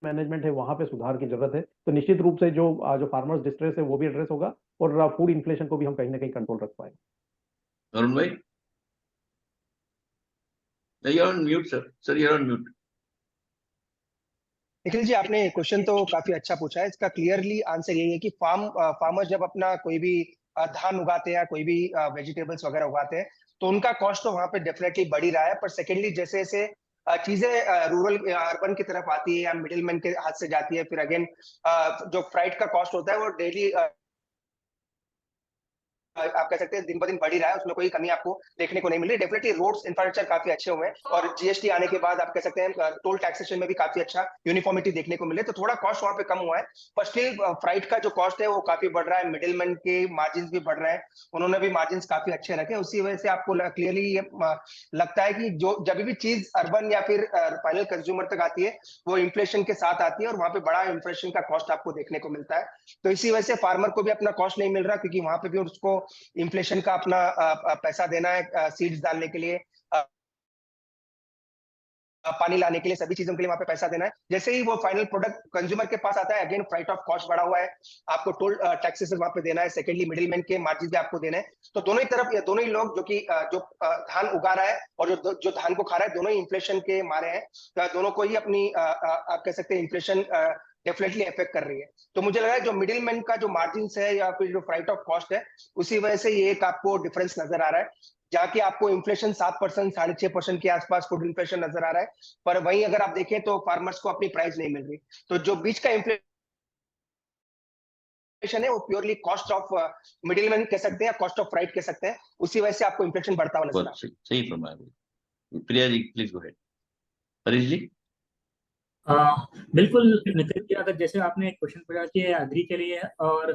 मैनेजमेंट है वहां पे सुधार की जरूरत है। तो निश्चित रूप से जो फार्मर्स डिस्ट्रेस है वो भी एड्रेस होगा, और फूड इन्फ्लेशन को भी हम कहीं ना कहीं कंट्रोल रख पाएंगे। Arun bhai? You're on mute, sir. Sir, you're on mute. Nikhil ji, आपने क्वेश्चन तो काफी अच्छा पूछा है। इसका क्लियरली आंसर यही है कि फार्मर जब अपना कोई भी धान उगाते हैं या कोई भी वेजिटेबल्स वगैरह उगाते हैं, तो उनका कॉस्ट तो वहां पे डेफिनेटली बढ़ ही रहा है। पर सेकेंडली जैसे जैसे चीजें रूरल अर्बन की तरफ आती है या मिडिलमैन के हाथ से जाती है, फिर अगेन जो फ्राइट का कॉस्ट होता है वो डेली आप कह सकते हैं दिन ब दिन बढ़ ही रहा है, उसमें कोई कमी आपको देखने को नहीं मिल रही। डेफिनेटली रोड्स इंफ्रास्ट्रक्चर काफी अच्छे हुए हैं, और जीएसटी आने के बाद आप कह सकते हैं टोल टैक्सेशन में भी काफी अच्छा यूनिफॉर्मिटी देखने को मिले, तो थोड़ा कॉस्ट वहां पे कम हुआ है। पर स्टिल फ्राइट का जो कॉस्ट है वो काफी बढ़ रहा है, मिडिलमैन के मार्जिन भी बढ़ रहे हैं, उन्होंने भी मार्जिन काफी अच्छे रखे। उसी वजह से आपको क्लियरली लगता है कि जो जब भी चीज अर्बन या फिर फाइनल कंज्यूमर तक आती है वो इन्फ्लेशन के साथ आती है, और वहां पे बड़ा इन्फ्लेशन का कॉस्ट आपको देखने को मिलता है। तो इसी वजह से फार्मर को भी अपना कॉस्ट नहीं मिल रहा, क्योंकि वहां पे भी उसको इन्फ्लेशन का अपना पैसा देना है, सीड्स डालने के लिए, पानी लाने के लिए, सभी चीजों के लिए वहां पे पैसा देना है। जैसे ही वो फाइनल प्रोडक्ट कंज्यूमर के पास आता है, अगेन फ्राइट ऑफ कॉस्ट बढ़ा हुआ है, आपको टोल टैक्सेस वहां पे देना है, सेकेंडली मिडिलमैन के मार्जिन भी आपको देना है। तो दोनों ही तरफ, दोनों ही लोग जो कि जो धान उगा रहा है और जो धान को खा रहा है, दोनों ही इन्फ्लेशन के मारे हैं। तो दोनों को ही अपनी आप कह सकते हैं इन्फ्लेशन डेफिनेटली इफेक्ट कर रही है। तो मुझे लगा जो मिडिलमैन का जो मार्जिन है या फिर जो फ्राइट ऑफ कॉस्ट है, उसी वजह से ये एक आपको डिफरेंस नजर आ रहा है, जहाँ की आपको इन्फ्लेशन 7%, 6.5% के आसपास फूड इन्फ्लेशन नजर आ रहा है, पर वहीं अगर आप देखें तो फार्मर्स को अपनी प्राइस नहीं मिल रही। तो जो बीच का इन्फ्लेशन है वो प्योरली कॉस्ट ऑफ मिडिलमैन कह सकते हैं, कॉस्ट ऑफ फ्राइट कह सकते हैं, उसी वजह से आपको इन्फ्लेशन बढ़ता हुआ नजर आ रहा है। सही फरमाया। Priya ji please go ahead. Harish जी? बिल्कुल नितिन जी, अगर जैसे आपने एक क्वेश्चन पूछा कि एग्री के लिए, और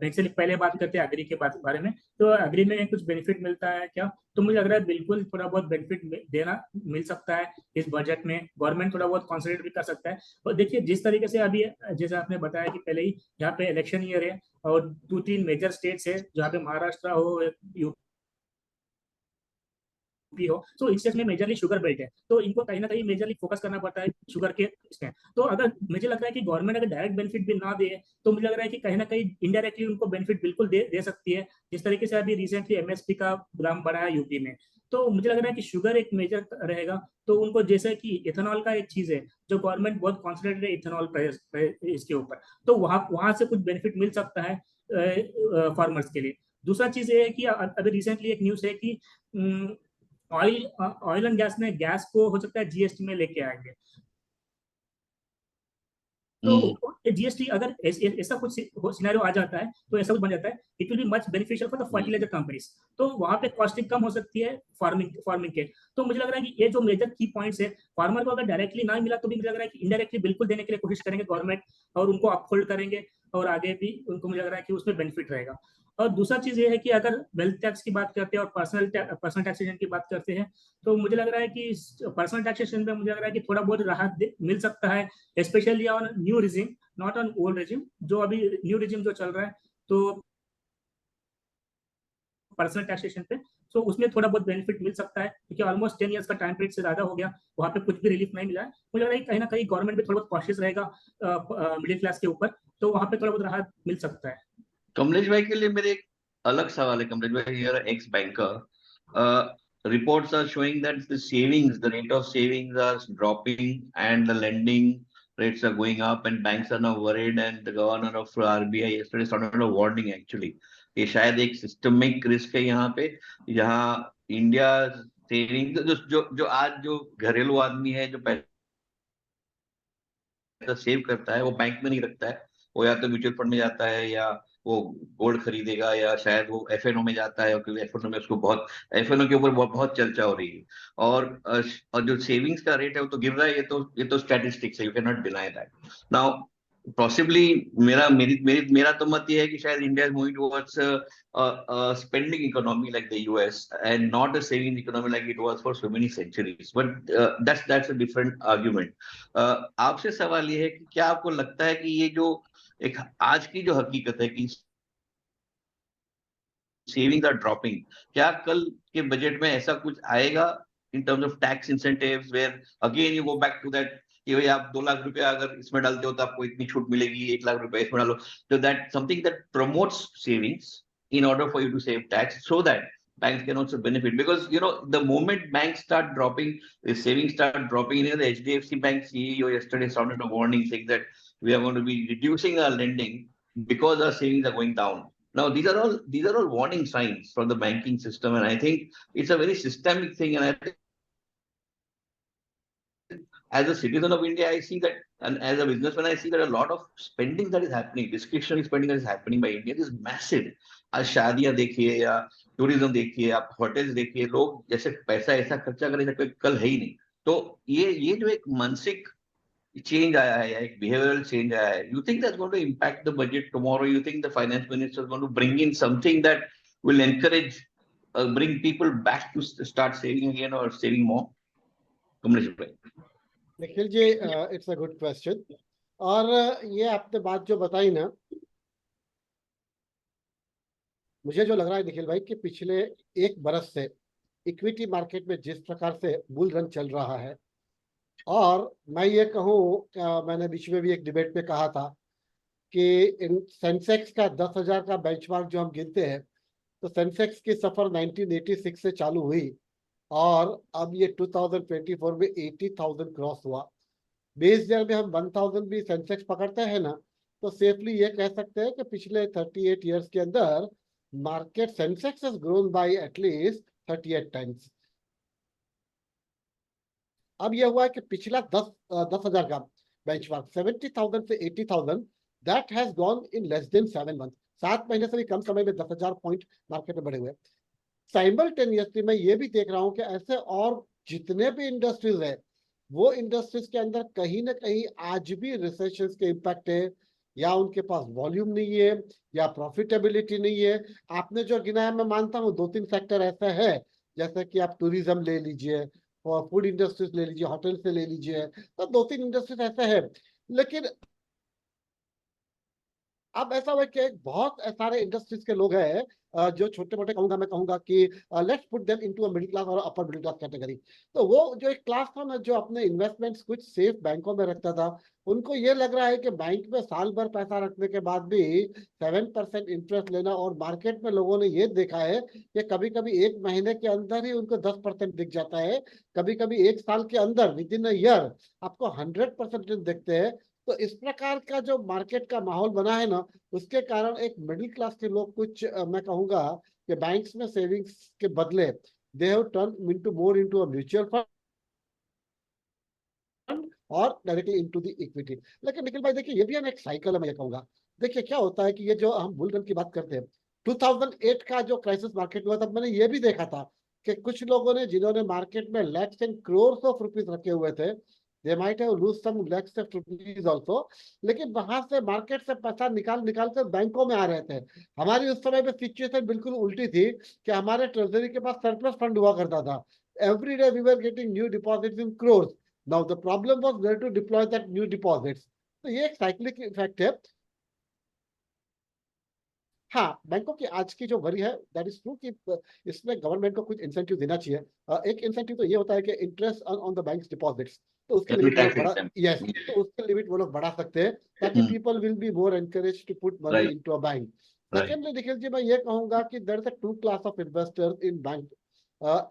एक्चुअली पहले बात करते हैं एग्री के बारे में, तो एग्री में कुछ बेनिफिट मिलता है क्या? तो मुझे लग रहा है बिल्कुल थोड़ा बहुत बेनिफिट देना मिल सकता है इस बजट में। गवर्नमेंट थोड़ा बहुत कॉन्सेंट्रेट भी कर सकता है। और देखिए जिस तरीके से अभी, जैसे आपने बताया कि पहले ही यहाँ पे इलेक्शन ईयर है, और 2-3 मेजर स्टेट्स है जहाँ पे महाराष्ट्र हो, भी हो, तो इस में मेजरली शुगर बेल्ट है, तो इनको कहीं ना कहीं मेजरली फोकस करना पड़ता है शुगर के इसमें। तो अगर मुझे लग रहा है कि गवर्नमेंट अगर डायरेक्ट बेनिफिट भी ना दे, तो मुझे लग रहा है कि कहीं ना कहीं इनडायरेक्टली उनको बेनिफिट बिल्कुल दे सकती है। जिस तरीके से अभी रिसेंटली एमएसपी का दाम बढ़ा है यूपी में, तो मुझे लग रहा है कि शुगर एक मेजर रहेगा। तो उनको, जैसे कि इथेनॉल का एक चीज है जो गवर्नमेंट बहुत कॉन्सेंट्रेटेड है इथेनॉल इसके ऊपर, तो वहां से कुछ बेनिफिट मिल सकता है फार्मर्स के लिए। दूसरा चीज ये है कि अभी रिसेंटली एक न्यूज है कि ऑयल एंड गैस में गैस को हो सकता है जीएसटी में लेके आएंगे। तो जीएसटी अगर ऐसा कुछ सिनेरियो आ जाता है, तो ऐसा कुछ बन जाता है, it will be much beneficial for the fertiliser companies. तो वहां पे कॉस्टिंग कम हो सकती है फार्मिंग के। तो मुझे लग रहा है कि ये जो मेजर की पॉइंट्स है, फार्मर को अगर डायरेक्टली ना मिला तो भी मुझे लग रहा है कि इनडायरेक्टली बिल्कुल देने के लिए कोशिश करेंगे गवर्नमेंट, और उनको अपहोल्ड करेंगे, और आगे भी उनको मुझे लग रहा है कि उसमें बेनिफिट रहेगा। और दूसरा चीज ये है कि अगर वेल्थ टैक्स की बात करते हैं और पर्सनल टैक्सेशन की बात करते हैं, तो मुझे लग रहा है कि पर्सनल टैक्सेशन में मुझे लग रहा है कि थोड़ा बहुत राहत मिल सकता है, specially on new regime, not on old regime. जो अभी न्यू रिजिम जो चल रहा है, तो पर्सनल टैक्सेशन पे, तो उसमें थोड़ा बहुत बेनिफिट मिल सकता है, क्योंकि ऑलमोस्ट 10 इयर्स का टाइम पीरियड से ज्यादा हो गया, वहां पे कुछ भी रिलीफ नहीं मिला है। मुझे लग रहा है कहीं ना कहीं गवर्नमेंट भी थोड़ा बहुत कॉशियस रहेगा मिडिल क्लास के ऊपर, तो वहां पे थोड़ा बहुत राहत मिल सकता है। कमलेश भाई के लिए मेरे एक अलग सवाल है। कमलेश भाई, you are an ex banker. Reports are showing that the savings, the rate of savings are dropping and the lending rates are going up and banks are now worried, and the governor of RBI yesterday sounded a warning actually. ये शायद एक सिस्टमिक रिस्क है यहाँ पे, जहाँ इंडिया सेविंग जो आज जो घरेलू आदमी है जो पैसा सेव करता है वो बैंक में नहीं रखता है, वो या तो म्यूचुअल फंड में जाता है, या वो गोल्ड खरीदेगा, या शायद वो एफएनओ में जाता है, क्योंकि एफएनओ में उसको बहुत, एफएनओ के ऊपर बहुत चर्चा हो रही है। और जो सेविंग्स का रेट है वो तो गिर रहा है, ये तो स्टैटिस्टिक्स है, you can not deny that. Now possibly मेरा तो मत ये है कि शायद India is moving towards spending economy like the US and not a saving economy like it was for so many centuries. But that's a different argument. आपसे सवाल ये है कि क्या आपको लगता है कि ये जो एक आज की जो हकीकत है कि सेविंग्स आर ड्रॉपिंग, क्या कल के बजट में ऐसा कुछ आएगा in terms of tax incentives, where again you go back to that कि भाई आप 2 लाख रुपया अगर इसमें डालते हो तो आपको इतनी छूट मिलेगी, 1 लाख रुपया इसमें डालो, तो that something that promotes savings in order for you to save tax, so that banks can also benefit. Because the moment banks start dropping, the savings start dropping. The HDFC Bank CEO yesterday sounded a warning saying that we are going to be reducing our lending because our savings are going down. Now these are all warning signs from the banking system, and I think it's a very systemic thing. And I think as a citizen of India, I see that, and as a businessman, I see that a lot of spending that is happening, discretionary spending that is happening by India is massive. आज शादियां देखिए या टूरिज्म देखिए, आप होटल्स देखिए, लोग जैसे पैसा ऐसा खर्चा करें जैसे कल है ही नहीं। तो ये जो एक मानसिक चेंज आया है या एक बिहेवियरल चेंज आया है, you think that's going to impact the budget tomorrow? You think the finance minister is going to bring in something that will encourage bring people back to start saving again or saving more? Kamlesh भाई। Nikhil ji, it's a good question. और ये आपने बात जो बताई ना, मुझे जो लग रहा है निखिल भाई कि पिछले 1 बरस से इक्विटी मार्केट में जिस प्रकार से बुल रन चल रहा है, और मैं ये कहूँ, मैंने बीच में भी एक डिबेट में कहा था कि इन सेंसेक्स का 10,000 का बेंचमार्क जो हम गिनते हैं, तो सेंसेक्स की सफर 1986 से चालू हुई और अब ये 2024 में 80,000 क्रॉस हुआ। 20,000 में हम 1,000 भी सेंसेक्स पकड़ते हैं ना, तो सेफली ये कह सकते हैं कि पिछले 38 ईयर्स के अंदर market Sensex has grown by at least 38 times. अब यह हुआ है कि पिछला 10,000 का बेंचमार्क 70,000 से 80,000, that has gone in less than 7 month. 7 महीने से भी कम समय में 10,000 पॉइंट मार्केट में बढ़े हुए। साइमल्टेनियसली मैं ये भी देख रहा हूं कि ऐसे और जितने भी इंडस्ट्रीज है, वो इंडस्ट्रीज के अंदर कहीं ना कहीं आज भी रिसेशन के इम्पैक्ट है, या उनके पास वॉल्यूम नहीं है, या प्रॉफिटेबिलिटी नहीं है। आपने जो गिनाया, मैं मानता हूँ 2-3 सेक्टर ऐसा है, जैसे कि आप टूरिज्म ले लीजिए और फूड इंडस्ट्रीज ले लीजिए, होटल से ले लीजिए, तो 2-3 इंडस्ट्रीज ऐसे है। लेकिन अब ऐसा हुआ कि बहुत सारे इंडस्ट्रीज के लोग हैं जो छोटे मोटे कहूंगा, मैं कहूंगा कि let's put them into a middle class और अपर मिडिल क्लास कैटेगरी। तो वो जो एक क्लास था ना, जो अपने इन्वेस्टमेंट्स कुछ सेफ बैंकों में रखता था, उनको ये लग रहा है कि बैंक में साल भर पैसा रखने के बाद भी 7% इंटरेस्ट लेना, और मार्केट में लोगों ने ये देखा है कि कभी कभी 1 महीने के अंदर ही उनको 10% दिख जाता है, कभी कभी 1 साल के अंदर विद इन अ ईयर आपको 100% दिखते हैं। तो इस प्रकार का जो मार्केट का माहौल बना है ना, उसके कारण एक मिडिल क्लास के लोग कुछ मैं कहूंगा कि बैंक्स में सेविंग्स के बदले they have turn into more into a mutual fund और डायरेक्टली इनटू द इक्विटी। लेकिन निखिल भाई देखिए, ये भी एक साइकिल है, मैं ये कहूंगा। देखिए क्या होता है कि ये जो हम बुल रन की बात करते हैं, 2008 का जो क्राइसिस मार्केट हुआ था, मैंने ये भी देखा था कि कुछ लोगों ने, जिन्होंने मार्केट में lakhs and crores of rupees रखे हुए थे, they might have lose some lakhs of rupees also, लेकिन वहां से मार्केट से पैसा निकाल निकाल कर बैंकों में आ रहे थे। हमारी उस समय पे सिचुएशन बिल्कुल उल्टी थी कि हमारे ट्रेजरी के पास सरप्लस फंड हुआ करता था। Every day we were getting new deposits in crores. Now the problem was where to deploy that new deposits. तो ये एक साइक्लिक इफेक्ट है। हाँ, बैंकों की आज की जो वरी है, दैट इज ट्रू कि इसमें गवर्नमेंट को कुछ इंसेंटिव देना चाहिए। एक इंसेंटिव तो ये होता है कि interest on the banks deposits, तो उसकी लिमिट वो लोग बढ़ा, यस, तो उसकी लिमिट वो लोग बढ़ा सकते हैं, ताकि people will be more encourage to put money into a bank. Secondly Nikhil ji, मैं ये कहूंगा कि there is a two class of investors in bank.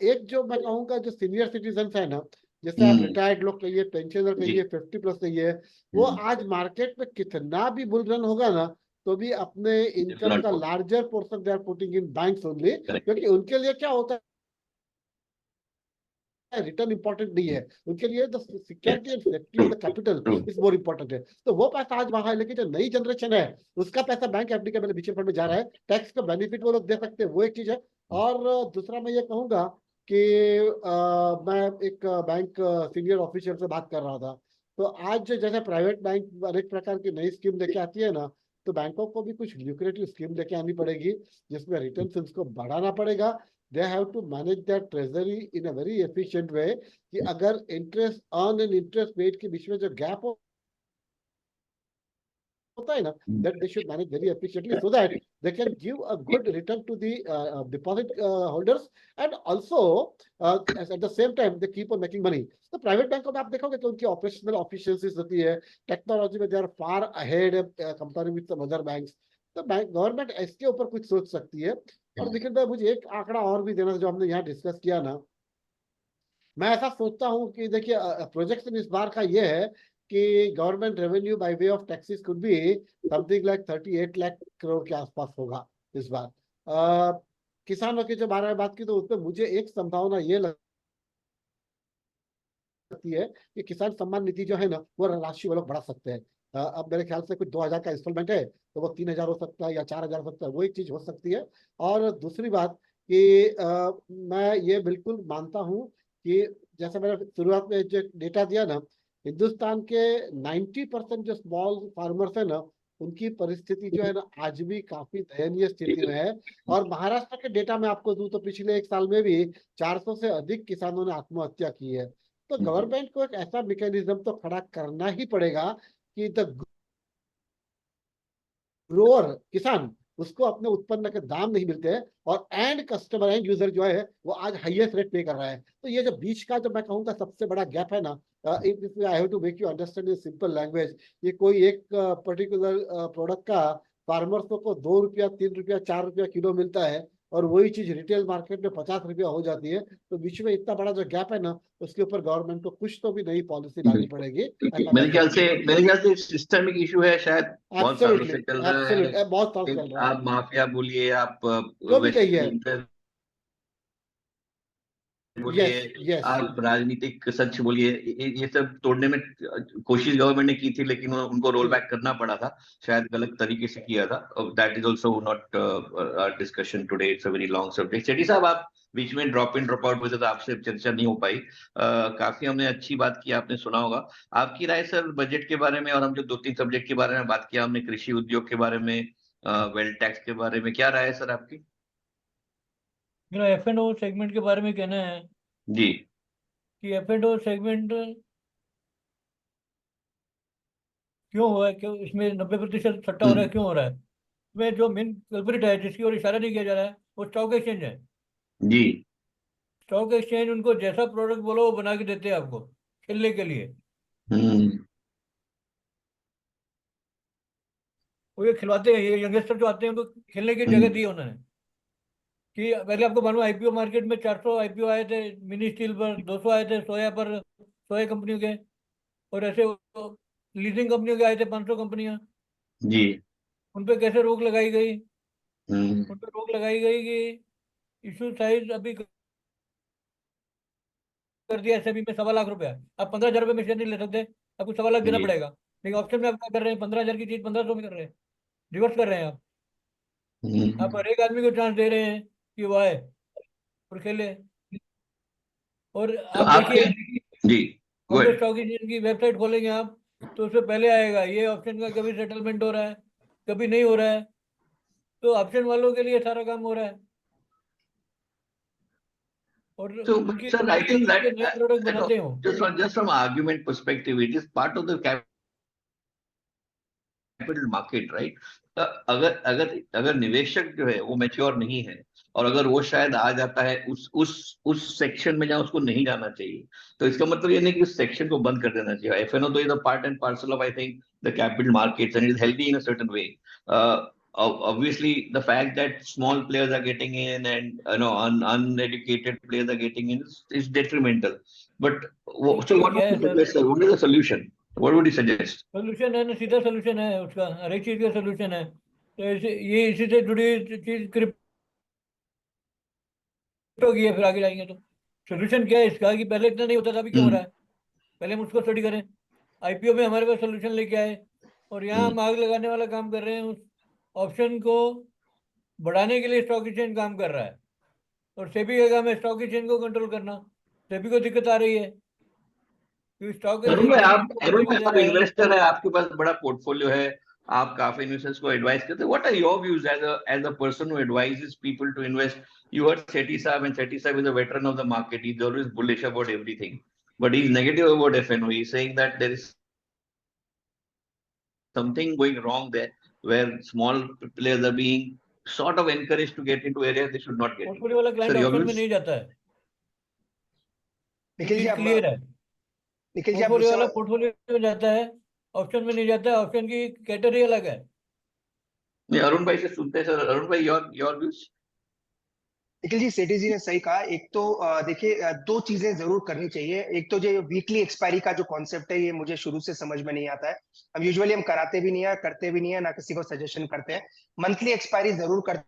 एक जो मैं कहूंगा जो सीनियर सिटीजन है ना, जैसे आप रिटायर्ड लोग कहिए, पेंशनर कहिए, 50 प्लस कहिए, वो आज मार्केट में कितना भी बुल रन होगा ना, तो भी अपने इनकम का larger portion they are putting in banks only, क्योंकि उनके लिए क्या होता है, रिटर्न इंपॉर्टेंट नहीं है, उनके लिए the security and safety of the capital is more important है। तो वो पैसा आज वहां है, लेकिन जो नई जनरेशन है उसका पैसा बैंक एफडी के म्यूचुअल फंड में जा रहा है, टैक्स का बेनिफिट वो लोग दे सकते हैं, वो एक चीज है। और दूसरा मैं ये कहूंगा कि मैं एक बैंक सीनियर ऑफिसर से बात कर रहा था, तो आज जैसे प्राइवेट बैंक अनेक प्रकार की नई स्कीम लेके आती है ना, तो बैंकों को भी कुछ ल्यूक्रेटिव स्कीम लेके आनी पड़ेगी, जिसमें रिटर्न को बढ़ाना पड़ेगा। They have to manage that treasury in a very efficient way, कि अगर interest earn and interest paid के बीच में जो गैप होता है ना, that they should manage very efficiently so that they can give a good return to the deposit holders, and also at the same time they keep on making money. तो प्राइवेट बैंकों में आप देखोगे तो उनकी ऑपरेशनल एफिशिएंसीज होती है, टेक्नोलॉजी में they are far ahead comparing with some other banks. तो बैंक गवर्नमेंट इसके ऊपर कुछ सोच सकती है। और निखिल भाई, मुझे एक आंकड़ा और भी देना, जो हमने यहाँ डिस्कस किया ना, मैं ऐसा सोचता हूँ कि देखिए प्रोजेक्शन इस बार का ये है कि government revenue by way of taxes could be something like 38 lakh crore के आसपास होगा इस बार। किसानों के जो बारे में बात की, तो उसमें मुझे एक संभावना ये लगती है कि किसान सम्मान निधि जो है ना, वो राशि वो लोग बढ़ा सकते हैं। अब मेरे ख्याल से कुछ 2000 का इंस्टॉलमेंट है, तो वो 3000 हो सकता है या 4000 हो सकता है, वो एक चीज हो सकती है। और दूसरी बात कि मैं ये बिल्कुल मानता हूँ कि जैसे मैंने शुरुआत में जो डेटा दिया ना, हिंदुस्तान के 90% जो स्मॉल फार्मर्स है ना, उनकी परिस्थिति जो है ना, आज भी काफी दयनीय स्थिति में है। और महाराष्ट्र के डेटा में आपको दूं तो पिछले एक साल में भी 400 से अधिक किसानों ने आत्महत्या की है। तो गवर्नमेंट को एक ऐसा मैकेनिज्म तो खड़ा करना ही पड़ेगा कि द ग्रोअर, किसान, उसको अपने उत्पन्न के दाम नहीं मिलते हैं, और एंड कस्टमर, एंड यूजर जो है, वो आज हाईएस्ट रेट पे कर रहा है। तो ये जो बीच का जो मैं कहूँगा सबसे बड़ा गैप है ना, if I have to make you understand in simple language, ये कोई एक पर्टिकुलर प्रोडक्ट का फार्मर्स को 2 रुपया, 3 रुपया, 4 रुपया किलो मिलता है, और वही चीज रिटेल मार्केट में 50 रुपया हो जाती है। तो बीच में इतना बड़ा जो गैप है ना, उसके ऊपर गवर्नमेंट को कुछ तो भी नई पॉलिसी लानी पड़ेगी। मेरे ख्याल से सिस्टमिक इशू है शायद, बहुत सालों से चल रहा है। एब्सोल्युटली बहुत साल चल रहा है, आप माफिया बोलिए, आप जो भी कहिए, इंटरेस्ट यस बोलिए, यस, आप राजनीतिक सच बोलिए, ये सब तोड़ने में कोशिश गवर्नमेंट ने की थी, लेकिन उनको रोल बैक करना पड़ा था, शायद गलत तरीके से किया था। That is also not discussion today, it's a very long subject. Sethi साहब, आप बीच में ड्रॉप इन ड्रॉप आउट वजह से आपसे चर्चा नहीं हो पाई। काफी हमने अच्छी बात की, आपने सुना होगा। आपकी राय सर बजट के बारे में, और हम जो 2-3 सब्जेक्ट के बारे में बात किया हमने, कृषि उद्योग के बारे में, वेल्थ टैक्स के बारे में, क्या राय है सर आपकी? मेरा एफ एंड ओ सेगमेंट के बारे में कहना है जी कि एफ एंड ओ सेगमेंट क्यों हुआ है, क्यों इसमें 90% सट्टा हो रहा है, क्यों हो रहा है? इसमें जो मेन कल्प्रिट है, जिसकी ओर इशारा नहीं किया जा रहा है, वो स्टॉक एक्सचेंज है। जी। स्टॉक एक्सचेंज उनको जैसा प्रोडक्ट बोलो वो बना के देते हैं आपको खेलने के लिए। वो ये खिलवाते हैं, ये यंगस्टर जो आते हैं उनको खेलने की जगह दी है उन्होंने। कि पहले आपको मालूम आईपीओ मार्केट में 400 आईपीओ आए थे, मिनी स्टील पर 200 आए थे, सोया पर, सोया कंपनियों के, और ऐसे लीजिंग कंपनियों के आए थे 500 कंपनियां। जी। उन पे कैसे रोक लगाई गई? हम्म। उन पे रोक लगाई गई कि इशू साइज अभी कर दिया एसएबी में 1.25 लाख रुपया, आप 15,000 रुपये में शेयर नहीं ले सकते। आपको 1.25 लाख देना जी। पड़ेगा। लेकिन ऑप्शन में आप क्या कर रहे हैं, 15,000 की चीज 1500 में कर रहे हैं, रिवर्स कर रहे हैं आप। आप हर एक आदमी को चांस दे रहे हैं कि वो आए और खेले। और तो आप आपके देखिए, जी बॉम्बे गुड। स्टॉक एक्सचेंज की वेबसाइट खोलेंगे आप, तो उससे पहले आएगा ये ऑप्शन का कभी सेटलमेंट हो रहा है, कभी नहीं हो रहा है। तो ऑप्शन वालों के लिए सारा काम हो रहा है, और So, उनकी sir, I मर्जी think होती है that कि नए प्रोडक्ट you know, बनाते हो। just from argument perspective, it is part of the capital market, right? अगर अगर अगर निवेशक जो है वो मैच्योर नहीं है, और अगर वो शायद आ जाता है उस सेक्शन में जहाँ उसको नहीं जाना चाहिए, तो इसका मतलब ये नहीं कि उस सेक्शन को बंद कर देना चाहिए। एफएनओ तो is a part and parcel of, I think, the capital markets, and it is healthy in a certain way. Obviously, the fact that small players are getting in and uneducated players are getting in is detrimental. But so what क्या would है you sir, suggest, sir? What is the solution? What would you suggest? Solution है ना, सीधा सोल्यूशन है उसका, हर एक चीज का सोल्यूशन है। तो ये इसी से जुड़ी चीज क्रिप्टो की है, फिर आगे जाएंगे तो सोल्यूशन क्या है इसका, कि पहले इतना नहीं होता था, अभी क्यों हो रहा है, पहले हम उसको स्टडी करें। आईपीओ में हमारे पास सोल्यूशन लेके आए, और यहाँ हम आग लगाने वाला काम कर रहे हैं। उस ऑप्शन को बढ़ाने के लिए स्टॉक एक्सचेंज काम कर रहा है, और सेबी का काम है स्टॉक एक्सचेंज को कंट्रोल करना। सेबी को दिक्कत आ रही है क्योंकि स्टॉक एक्सचेज सेबी को अरुण कंट्रोल भाई, दे आप रहा है। इन्वेस्टर है, आपके पास बड़ा पोर्टफोलियो है, आप काफी इन्वेस्टर्स को एडवाइस करते हैं. What are your views as a person who advises people to invest? You heard Sethi Saab, and Sethi Saab is a veteran of the market. He's always bullish about everything, but he's negative about FNO. He's saying that there is something going wrong there, where small players are being sort of encouraged to get into areas they should not get portfolio into. वाला क्लाइंट Sir, your ऑप्शन में views? नहीं जाता है, ये निखिल जी चीज आप क्लियर है। निखिल जी आप पोर्टफोलियो वाला दूसरा पोर्टफोलियो में जाता है, ऑप्शन में नहीं जाता है। ऑप्शन की कैटेगरी अलग है। नहीं, अरुण भाई से सुनते हैं सर. अरुण भाई, योर व्यूज? निखिल जी, सेठी जी ने सही कहा। एक तो देखिए, दो चीजें जरूर करनी चाहिए। एक तो जो वीकली एक्सपायरी का जो कॉन्सेप्ट है, ये मुझे शुरू से समझ में नहीं आता है। हम कराते भी नहीं है, करते भी नहीं है, ना किसी को सजेशन करते हैं। मंथली एक्सपायरी जरूर करते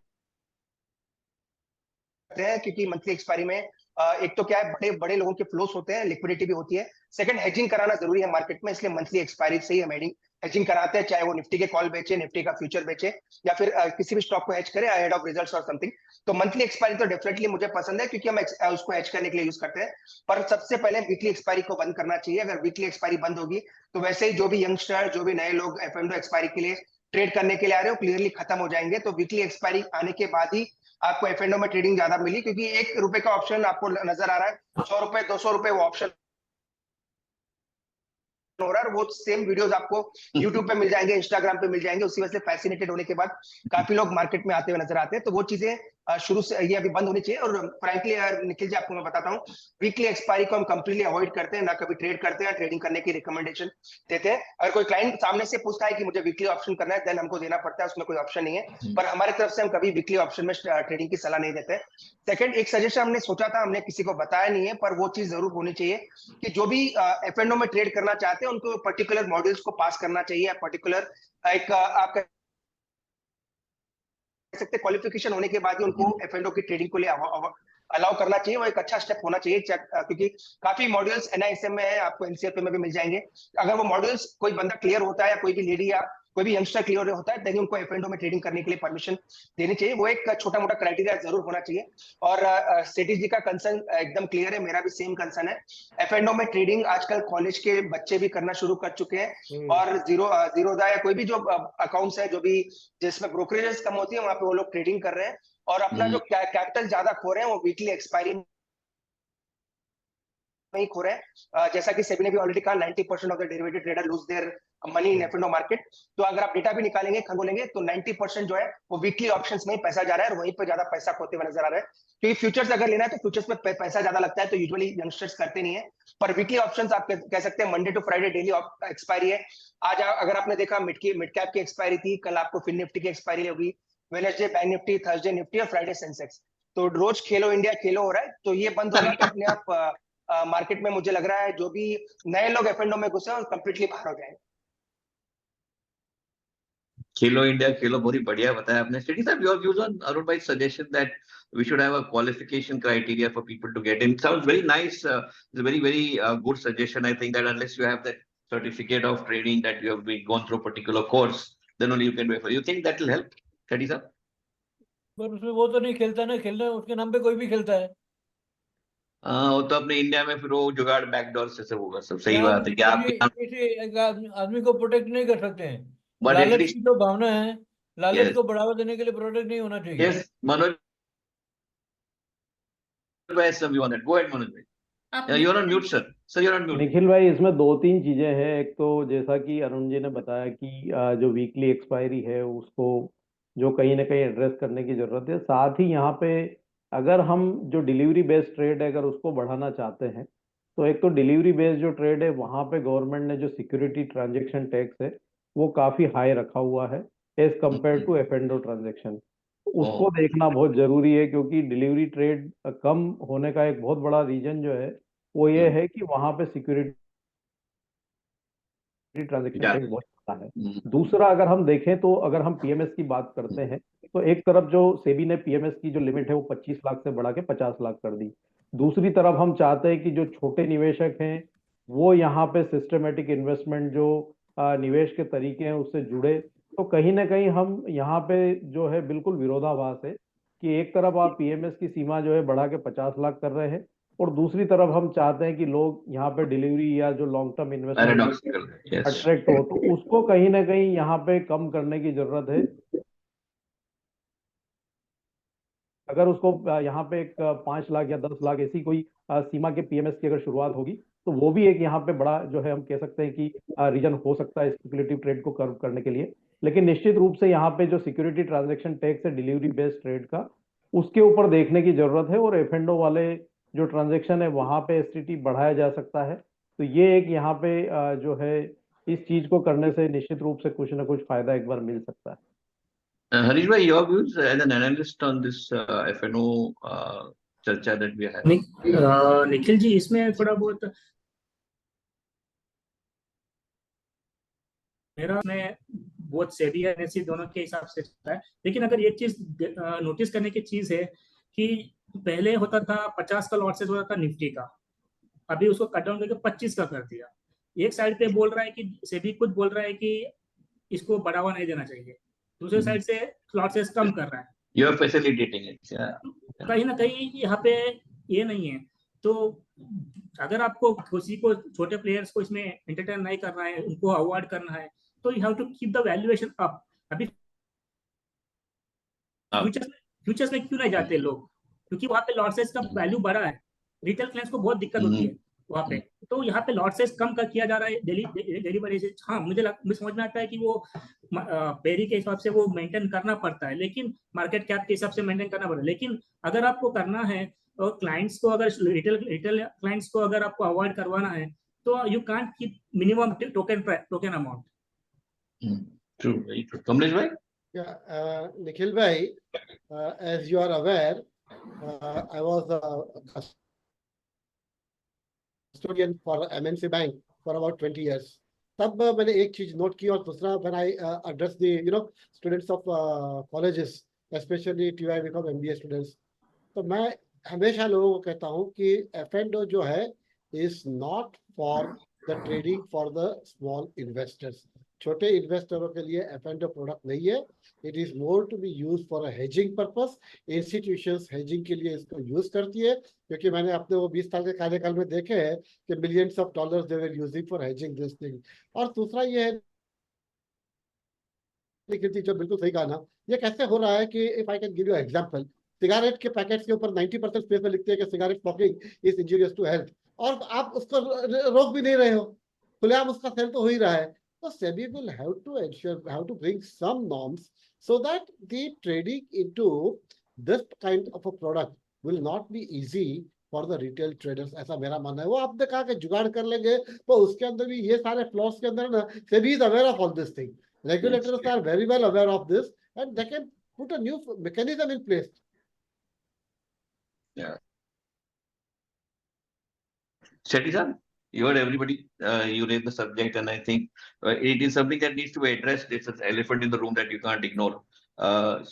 हैं, क्योंकि मंथली एक्सपायरी में एक तो क्या है, बड़े बड़े लोगों के फ्लोस होते हैं, लिक्विडिटी भी होती है। सेकंड, हेजिंग कराना जरूरी है मार्केट में, इसलिए मंथली एक्सपायरी से ही हम हेजिंग कराते हैं, चाहे वो निफ्टी के कॉल बेचे, निफ्टी का फ्यूचर बेचे, या फिर किसी भी स्टॉक को हेज करे अहेड ऑफ रिजल्ट्स और समथिंग। तो मंथली एक्सपायरी तो डेफिनेटली मुझे पसंद है, क्योंकि हम उसको हेज करने के लिए यूज करते हैं। पर सबसे पहले वीकली एक्सपायरी को बंद करना चाहिए। अगर वीकली एक्सपायरी बंद होगी, तो वैसे ही जो भी यंगस्टर, जो भी नए लोग एफएनओ एक्सपायरी के लिए ट्रेड करने के लिए आ रहे हो, क्लियरली खत्म हो जाएंगे। तो वीकली एक्सपायरी आने के बाद ही आपको एफएनओ में ट्रेडिंग ज्यादा मिली, क्योंकि ₹1 का ऑप्शन आपको नजर आ रहा है, ₹100, ₹200 वो ऑप्शन हो रहा है। वो सेम वीडियोस आपको यूट्यूब पे मिल जाएंगे, इंस्टाग्राम पे मिल जाएंगे। उसी वजह से फैसिनेटेड होने के बाद काफी लोग मार्केट में आते हुए नजर आते हैं। तो वो चीजें शुरू से ये अभी बंद होनी चाहिए। और फ्रैंकली निखिल जी, आपको मैं बताता हूँ, वीकली एक्सपायरी को हम कंप्लीटली अवॉइड करते हैं, ना कभी ट्रेड करते हैं, ट्रेडिंग करने की रिकमेंडेशन देते हैं। अगर कोई क्लाइंट सामने से पूछता है कि मुझे वीकली ऑप्शन करना है, देन हमको देना पड़ता है, उसमें कोई ऑप्शन नहीं है। पर हमारी तरफ से हम कभी वीकली ऑप्शन में ट्रेडिंग की सलाह नहीं देते। सेकंड, एक सजेशन हमने सोचा था, हमने किसी को बताया नहीं है, पर वो चीज जरूर होनी चाहिए कि जो भी एफएनओ में ट्रेड करना चाहते हैं, उनको पर्टिकुलर मॉड्यूल्स को पास करना चाहिए। पर्टिकुलर एक आप कह सकते क्वालिफिकेशन होने के बाद ही उनको एफएनओ की ट्रेडिंग को लिए अलाउ करना चाहिए। वो एक अच्छा स्टेप होना चाहिए, क्योंकि काफी मॉड्यूल्स एनआईएसएम में है, आपको एनसीएफ में भी मिल जाएंगे। अगर वो मॉड्यूल्स कोई बंदा क्लियर होता है, या कोई भी लेडी या कोई भी यंगस्टर क्लियर होता है, तभी उनको एफएनओ में ट्रेडिंग करने के लिए परमिशन देनी चाहिए। वो एक छोटा मोटा क्राइटेरिया जरूर होना चाहिए। और सेठी जी का कंसर्न एकदम क्लियर है, मेरा भी सेम कंसर्न है। एफएनओ में ट्रेडिंग आजकल कॉलेज के बच्चे भी करना शुरू कर चुके हैं, और जीरोधा या कोई भी जो अकाउंट्स है, जो भी जिसमें ब्रोकरेजेस कम होती है, वहां पे वो लोग ट्रेडिंग कर रहे हैं, और अपना जो कैपिटल ज्यादा खो रहे हैं, वो वीकली एक्सपायरी नहीं खो रहे हैं। जैसा कि सेबी ने भी ऑलरेडी कहा, 90% of the derivative trader lose their money in FNO market. तो अगर आप डेटा भी निकालेंगे, खंगोलेंगे, तो 90% जो है वो वीकली ऑप्शंस में ही पैसा जा रहा है, और वहीं पे ज्यादा पैसा खोते हुए नजर आ रहा है। क्योंकि फ्यूचर्स अगर लेना है, तो फ्यूचर्स में पैसा ज्यादा लगता है, तो यूजुअली यंगस्टर्स करते नहीं है। पर वीकली ऑप्शंस आप कह सकते हैं Monday to Friday daily expiry है। आज अगर आपने देखा, मिड कैप की एक्सपायरी थी, कल आपको फिन निफ्टी की एक्सपायरी होगी, Wednesday bank Nifty, Thursday Nifty, और फ्राइडे सेंसेक्स। तो रोज खेलो इंडिया खेलो हो रहा है। तो ये बंद होगा तो अपने आप मार्केट में मुझे लग रहा है जो भी नए लोग एफएनओ में घुसे हैं, कंप्लीटली बाहर हो जाएंगे। खेलो इंडिया खेलो, बहुत ही बढ़िया बताया आपने. Steady साहब, your views on Arun bhai's suggestion that we should have a qualification criteria for people to get in? Sounds very nice. It's a very good suggestion. I think that unless you have that certificate of trading that you have been gone through a particular course, then only you can refer. You think that will help, Shetty sir? पर उसमें वो तो नहीं खेलता ना, खेलना उसके नाम पे कोई भी खेलता है। वो तो अपने इंडिया में फिर वो जुगाड़ बैकडोर से सब होगा, सब सही यहाँ बात है कि आप किसी एक आदमी को प्रोटेक्ट नहीं कर सकते हैं। But at लालच least- की जो भावना है, लालच Yes. को बढ़ावा देने के लिए प्रोटेक्ट नहीं होना चाहिए। Yes, Manoj. Some you on that. Go ahead, Manoj. आप Yeah, you're on mute, sir. Sir, you're on mute. Nikhil भाई, इसमें दो तीन चीजें हैं। एक तो जैसा कि अरुण जी ने बताया कि जो वीकली एक्सपायरी है उसको जो कहीं ना कहीं एड्रेस करने की जरूरत है। साथ ही यहाँ पे अगर हम जो डिलीवरी बेस्ड ट्रेड है अगर उसको बढ़ाना चाहते हैं तो एक तो डिलीवरी बेस्ड जो ट्रेड है वहाँ पे गवर्नमेंट ने जो सिक्योरिटी ट्रांजेक्शन टैक्स है वो काफी हाई रखा हुआ है as compare to F&O transaction. उसको देखना बहुत जरूरी है क्योंकि डिलीवरी ट्रेड कम होने का एक बहुत बड़ा रीजन जो है वो ये है कि वहां पे सिक्योरिटी ट्रांजेक्शन टैक्स बहुत ज्यादा है। दूसरा, अगर हम देखें तो अगर हम पीएमएस की बात करते हैं तो एक तरफ जो सेबी ने पीएमएस की जो लिमिट है वो 25 लाख से बढ़ा के 50 लाख कर दी। दूसरी तरफ हम चाहते हैं कि जो छोटे निवेशक हैं वो यहाँ पे सिस्टमेटिक इन्वेस्टमेंट जो निवेश के तरीके हैं उससे जुड़े। तो कहीं ना कहीं हम यहाँ पे जो है बिल्कुल विरोधाभास है कि एक तरफ आप पीएमएस की सीमा जो है बढ़ा के 50 लाख कर रहे हैं और दूसरी तरफ हम चाहते हैं कि लोग यहाँ पे डिलीवरी या जो long term investment Paradoxical. Yes. Attract हो, तो उसको कहीं ना कहीं यहाँ पे कम करने की जरूरत है। अगर उसको यहाँ पे एक 5 लाख या 10 लाख ऐसी कोई सीमा के पीएमएस की अगर शुरुआत होगी तो वो भी एक यहाँ पे बड़ा जो है हम कह सकते हैं कि रीजन हो सकता है स्पेकुलेटिव ट्रेड को कर्व करने के लिए। लेकिन निश्चित रूप से यहाँ पे जो सिक्योरिटी ट्रांजैक्शन टैक्स है डिलीवरी बेस्ड ट्रेड का उसके ऊपर देखने की जरूरत है और एफ&ओ वाले जो ट्रांजैक्शन है वहां पे एसटीटी बढ़ाया जा सकता है। तो ये एक यहाँ पे जो है इस चीज को करने से निश्चित रूप से कुछ ना कुछ फायदा एक बार मिल सकता है। Harish bhai, your views as an analyst on this F&O चर्चा that we have. Nikhil ji, इसमें थोड़ा बहुत मेरा में बहुत सेबी है एनएससी दोनों के हिसाब से चलता है। लेकिन अगर ये चीज नोटिस करने की चीज है कि पहले होता था 50 का लॉट साइज होता था निफ्टी का, अभी उसको कट डाउन करके 25 का कर दिया। एक साइड पे बोल रहा है कि सेबी खुद बोल रहा है कि इसको बढ़ावा नहीं देना चाहिए, दूसरे साइड से लॉट साइज कम कर रहा है। You are facilitating it. Yeah. कहीं ना कहीं यहाँ पे ये नहीं है। तो अगर आपको किसी को छोटे प्लेयर्स को इसमें एंटरटेन नहीं करना है, उनको अवॉइड करना है, तो you have to keep the valuation up. अभी फ्यूचर्स में क्यों नहीं जाते लोग? क्योंकि वहां पे लॉट साइज का वैल्यू बढ़ा है, रिटेल क्लाइंट्स को बहुत दिक्कत होती है वहां पे। तो यहाँ पे लॉट साइज कम कर किया जा रहा है डेली बेसिस। हाँ, मुझे समझ में आता है कि वो पेरी के हिसाब से वो मेंटेन करना पड़ता है, लेकिन मार्केट कैप के हिसाब से मेंटेन करना पड़ता है। लेकिन अगर आपको करना है और क्लाइंट्स को अगर रिटेल क्लाइंट्स को अगर आपको अवॉइड करवाना है तो you can't keep minimum token amount. True, very true. Kamlesh bhai? Yeah, Nikhil bhai, as you are aware, I was a custodian for MNC Bank for about 20 years. तब मैंने एक चीज नोट की और दूसरा when I address the students of colleges, especially TY BCom MBA students, तो मैं हमेशा लोगों को कहता हूँ कि F&O जो है is not for the trading for the small investors. छोटे इन्वेस्टरों के लिए F&O प्रोडक्ट नहीं है। It is more to be use for a hedging purpose. Institutions hedging के लिए इसको यूज करती है, क्योंकि मैंने अपने वो 20 साल के कार्यकाल में देखे हैं कि millions of dollars they were using for hedging this thing. और दूसरा ये है जो बिल्कुल सही कहा ना, ये कैसे हो रहा है कि if I can give you example, cigarette के पैकेट्स के ऊपर 90% स्पेस में लिखते हैं कि cigarette smoking is injurious to health, और आप उसको रोक भी नहीं रहे हो, खुलेआम उसका सेल तो हो ही रहा है। So SEBI will have to ensure, have to bring some norms so that the trading into this kind of a product will not be easy for the retail traders. ऐसा मेरा मानना है। वो आपने कहा कि जुगाड़ कर लेंगे, तो उसके अंदर भी ये सारे फ्लॉस के अंदर ना SEBI is aware of all this thing. Regulators are very well aware of this and they can put a new mechanism in place. Yeah. Shetty sir, you heard everybody, you raised the subject, and I think it is something that needs to be addressed. It's an elephant in the room that you can't ignore.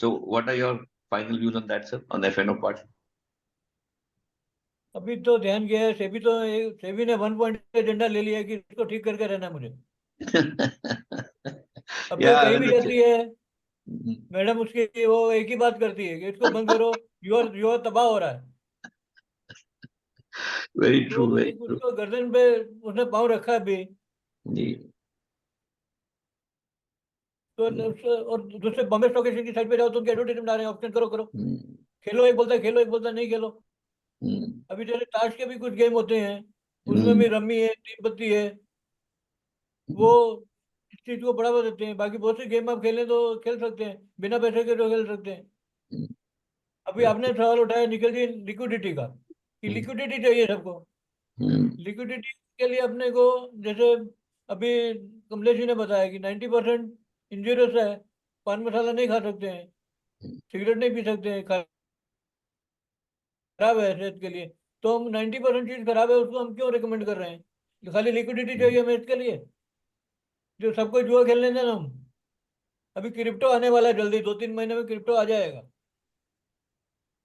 So what are your final views on that, sir, on the F&O part? अभी तो ध्यान गया है, सेबी ने 1 पॉइंट का एजेंडा ले लिया है कि इसको ठीक करके रहना है मुझे। अभी वो Yeah, कहीं well, भी that's जाती है, it. मैडम उसकी वो एक ही बात करती है कि इसको बंद करो, युवा तबाह हो रहा है। Very तो true, very true. उसको गर्दन पे उसने पाँव रखा है अभी। जी. तो और दूसरे बॉम्बे स्टॉक एक्सचेंज की साइड पे जाओ तो उनके एडवर्टाइजमेंट आ रहे हैं, ऑप्शन करो करो, हम्म, खेलो, एक बोलता है खेलो, एक बोलता है नहीं खेलो। हम्म, अभी जैसे ताश के भी कुछ गेम होते हैं, उसमें हम्म, भी रम्मी है, तीन पत्ती है, वो इस चीज को बढ़ावा देते हैं। बाकी बहुत से गेम आप खेलें तो खेल सकते हैं, बिना पैसे के तो खेल सकते हैं। हम्म, अभी आपने सवाल उठाया निखिल जी लिक्विडिटी का, कि हम्म, लिक्विडिटी चाहिए सबको। हम्म, लिक्विडिटी के लिए अपने को, जैसे अभी कमलेश जी ने बताया कि 90% इंजूरियस है, पान मसाला नहीं खा सकते हैं, सिगरेट नहीं पी सकते हैं, खराब है सेहत के लिए। तो हम 90% चीज खराब है उसको हम क्यों रिकमेंड कर रहे हैं? तो खाली लिक्विडिटी चाहिए हमें इसके लिए, जो सबको जुआ खेलने देना हम। अभी क्रिप्टो आने वाला है जल्दी, 2-3 महीने में क्रिप्टो आ जाएगा।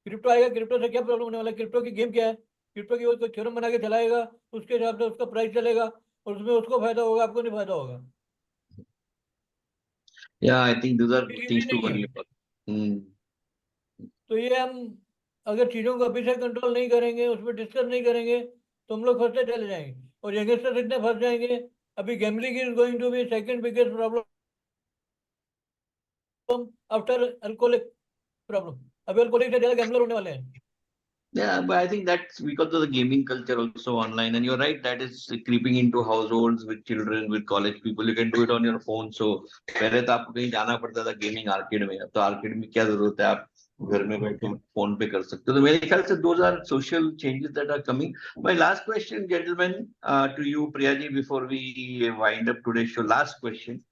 क्रिप्टो आएगा, क्रिप्टो से क्या प्रॉब्लम होने वाला है? क्रिप्टो की गेम क्या है? क्रिप्टो की वो कोई थ्योरम बना के चलाएगा, उसके हिसाब से उसका प्राइस चलेगा, और उसमें उसको फायदा होगा, आपको नहीं फायदा होगा। Yeah, I think those are delivery things to नहीं worry है। about. हम्म, तो ये हम अगर चीजों को अभी से कंट्रोल नहीं करेंगे, उसमें डिस्कस नहीं करेंगे, तो हम लोग फंसते चले जाएंगे, और यंगस्टर्स इतने फंस जाएंगे। अभी gambling is going to be second biggest problem after alcoholic problem. अभी अल्कोहलिक से ज्यादा गैम्बलर होने वाले हैं। Yeah, but I think that's because of the gaming culture also online. And you're right, that is creeping into households with children, with college people. You can do it on your phone. So पहले तो आपको कहीं जाना पड़ता था गेमिंग आर्केड में, अब तो आर्केड में क्या जरूरत है, आप घर में बैठे फोन पे कर सकते हो। तो मेरे ख्याल से those are social changes that are coming. My last question, gentlemen, to you, Priya ji, before we wind up today's show. Last question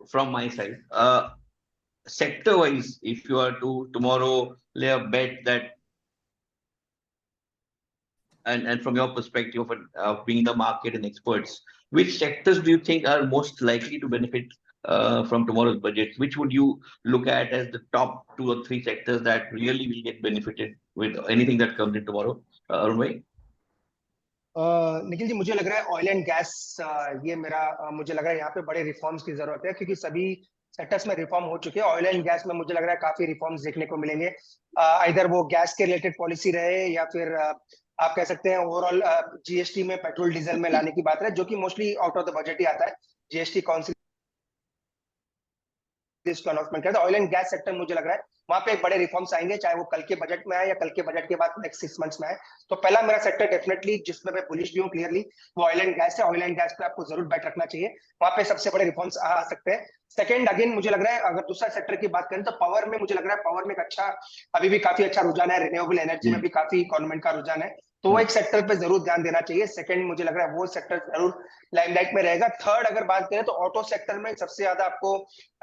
from my side. Sector wise, if you are to tomorrow lay a bet that, and from your perspective of being the market and experts, which sectors do you think are most likely to benefit from tomorrow's budget? Which would you look at as the top 2 or 3 sectors that really will get benefited with anything that comes in tomorrow? Arun bhai? Nikhil ji, मुझे लग रहा है ऑयल एंड गैस, ये मेरा मुझे लग रहा है यहाँ पे बड़े रिफॉर्म्स की जरूरत है, क्योंकि सभी सेक्टर्स में रिफॉर्म हो चुके हैं। ऑयल एंड गैस में मुझे लग रहा है काफी रिफॉर्म्स देखने को मिलेंगे, इधर वो गैस के रिलेटेड पॉलिसी रहे, या फिर आप कह सकते हैं ओवरऑल जीएसटी में पेट्रोल डीजल में लाने की बात रहे, जो कि mostly out of the budget ही आता है। जीएसटी काउंसिल इसको अनाउंसमेंट किया था। ऑयल एंड गैस सेक्टर मुझे लग रहा है वहां पे एक बड़े रिफॉर्म्स आएंगे, चाहे वो कल के बजट में आए या कल के बजट के बाद नेक्स्ट 6 मंथ्स में आए। तो पहला मेरा सेक्टर डेफिनेटली, जिसमें मैं बुलिश भी हूँ क्लियरली, वो ऑयल एंड गैस है। ऑयल एंड गैस पे आपको जरूर बैट रखना चाहिए, वहां पे सबसे बड़े रिफॉर्म्स आ सकते हैं। सेकंड, अगेन मुझे लग रहा है अगर दूसरा सेक्टर की बात करें तो पावर में, मुझे लग रहा है पावर में एक अच्छा, अभी भी काफी अच्छा रुझान है, रिन्यूएबल एनर्जी में भी काफी गवर्नमेंट का रुझान है, तो वो एक सेक्टर पे जरूर ध्यान देना चाहिए। सेकंड, मुझे लग रहा है वो सेक्टर जरूर लाइमलाइट में रहेगा। थर्ड, अगर बात करें तो ऑटो सेक्टर में सबसे ज्यादा आपको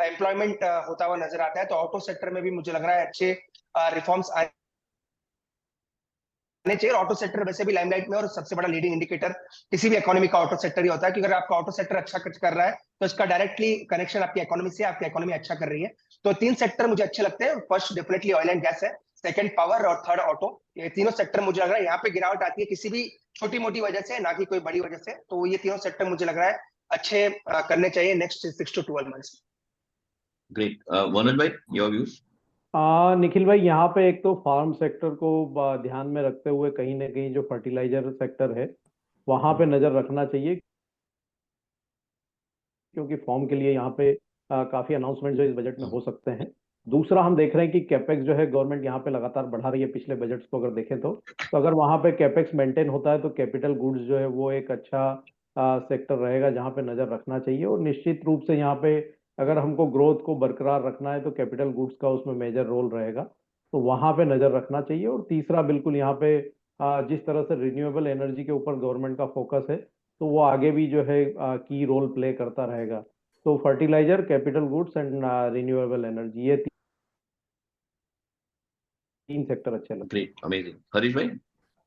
एम्प्लॉयमेंट होता हुआ नजर आता है, तो ऑटो सेक्टर में भी मुझे लग रहा है अच्छे रिफॉर्म्स आने चाहिए। ऑटो सेक्टर वैसे भी लाइमलाइट में, और सबसे बड़ा लीडिंग इंडिकेटर किसी भी इकोनॉमी का ऑटो सेक्टर ही होता है, कि अगर आपका ऑटो सेक्टर अच्छा कर रहा है तो इसका डायरेक्टली कनेक्शन आपकी इकोनॉमी से, आपकी इकोनॉमी अच्छा कर रही है। तो 3 सेक्टर मुझे अच्छे लगते हैं। First definitely oil and gas है, सेकंड पावर, और थर्ड ऑटो। ये तीनों सेक्टर मुझे लग रहा है यहाँ पे गिरावट आती है किसी भी छोटी मोटी वजह से, ना कि कोई बड़ी वजह से। तो ये तीनों सेक्टर मुझे लग रहा है अच्छे करने चाहिए next 6 to 12 months. Great. Manoj bhai, your views? Nikhil भाई, यहाँ पे एक तो फार्म सेक्टर को ध्यान में रखते हुए कहीं ना कहीं जो फर्टिलाइजर सेक्टर है वहां पे नजर रखना चाहिए, क्योंकि फॉर्म के लिए यहाँ पे काफी अनाउंसमेंट जो इस बजट में हो सकते हैं। दूसरा, हम देख रहे हैं कि कैपेक्स जो है गवर्नमेंट यहाँ पे लगातार बढ़ा रही है पिछले बजट्स को अगर देखें तो अगर वहाँ पे कैपेक्स मेंटेन होता है तो कैपिटल गुड्स जो है वो एक अच्छा सेक्टर रहेगा जहाँ पे नजर रखना चाहिए। और निश्चित रूप से यहाँ पे अगर हमको ग्रोथ को बरकरार रखना है तो कैपिटल गुड्स का उसमें मेजर रोल रहेगा, तो वहां पे नजर रखना चाहिए। और तीसरा, बिल्कुल यहाँ पे जिस तरह से रिन्यूएबल एनर्जी के ऊपर गवर्नमेंट का फोकस है तो वो आगे भी जो है की रोल प्ले करता रहेगा। तो fertilizer, capital goods and renewable energy, ये 3 सेक्टर अच्छे लगते हैं। Great. Amazing. Harish bhai?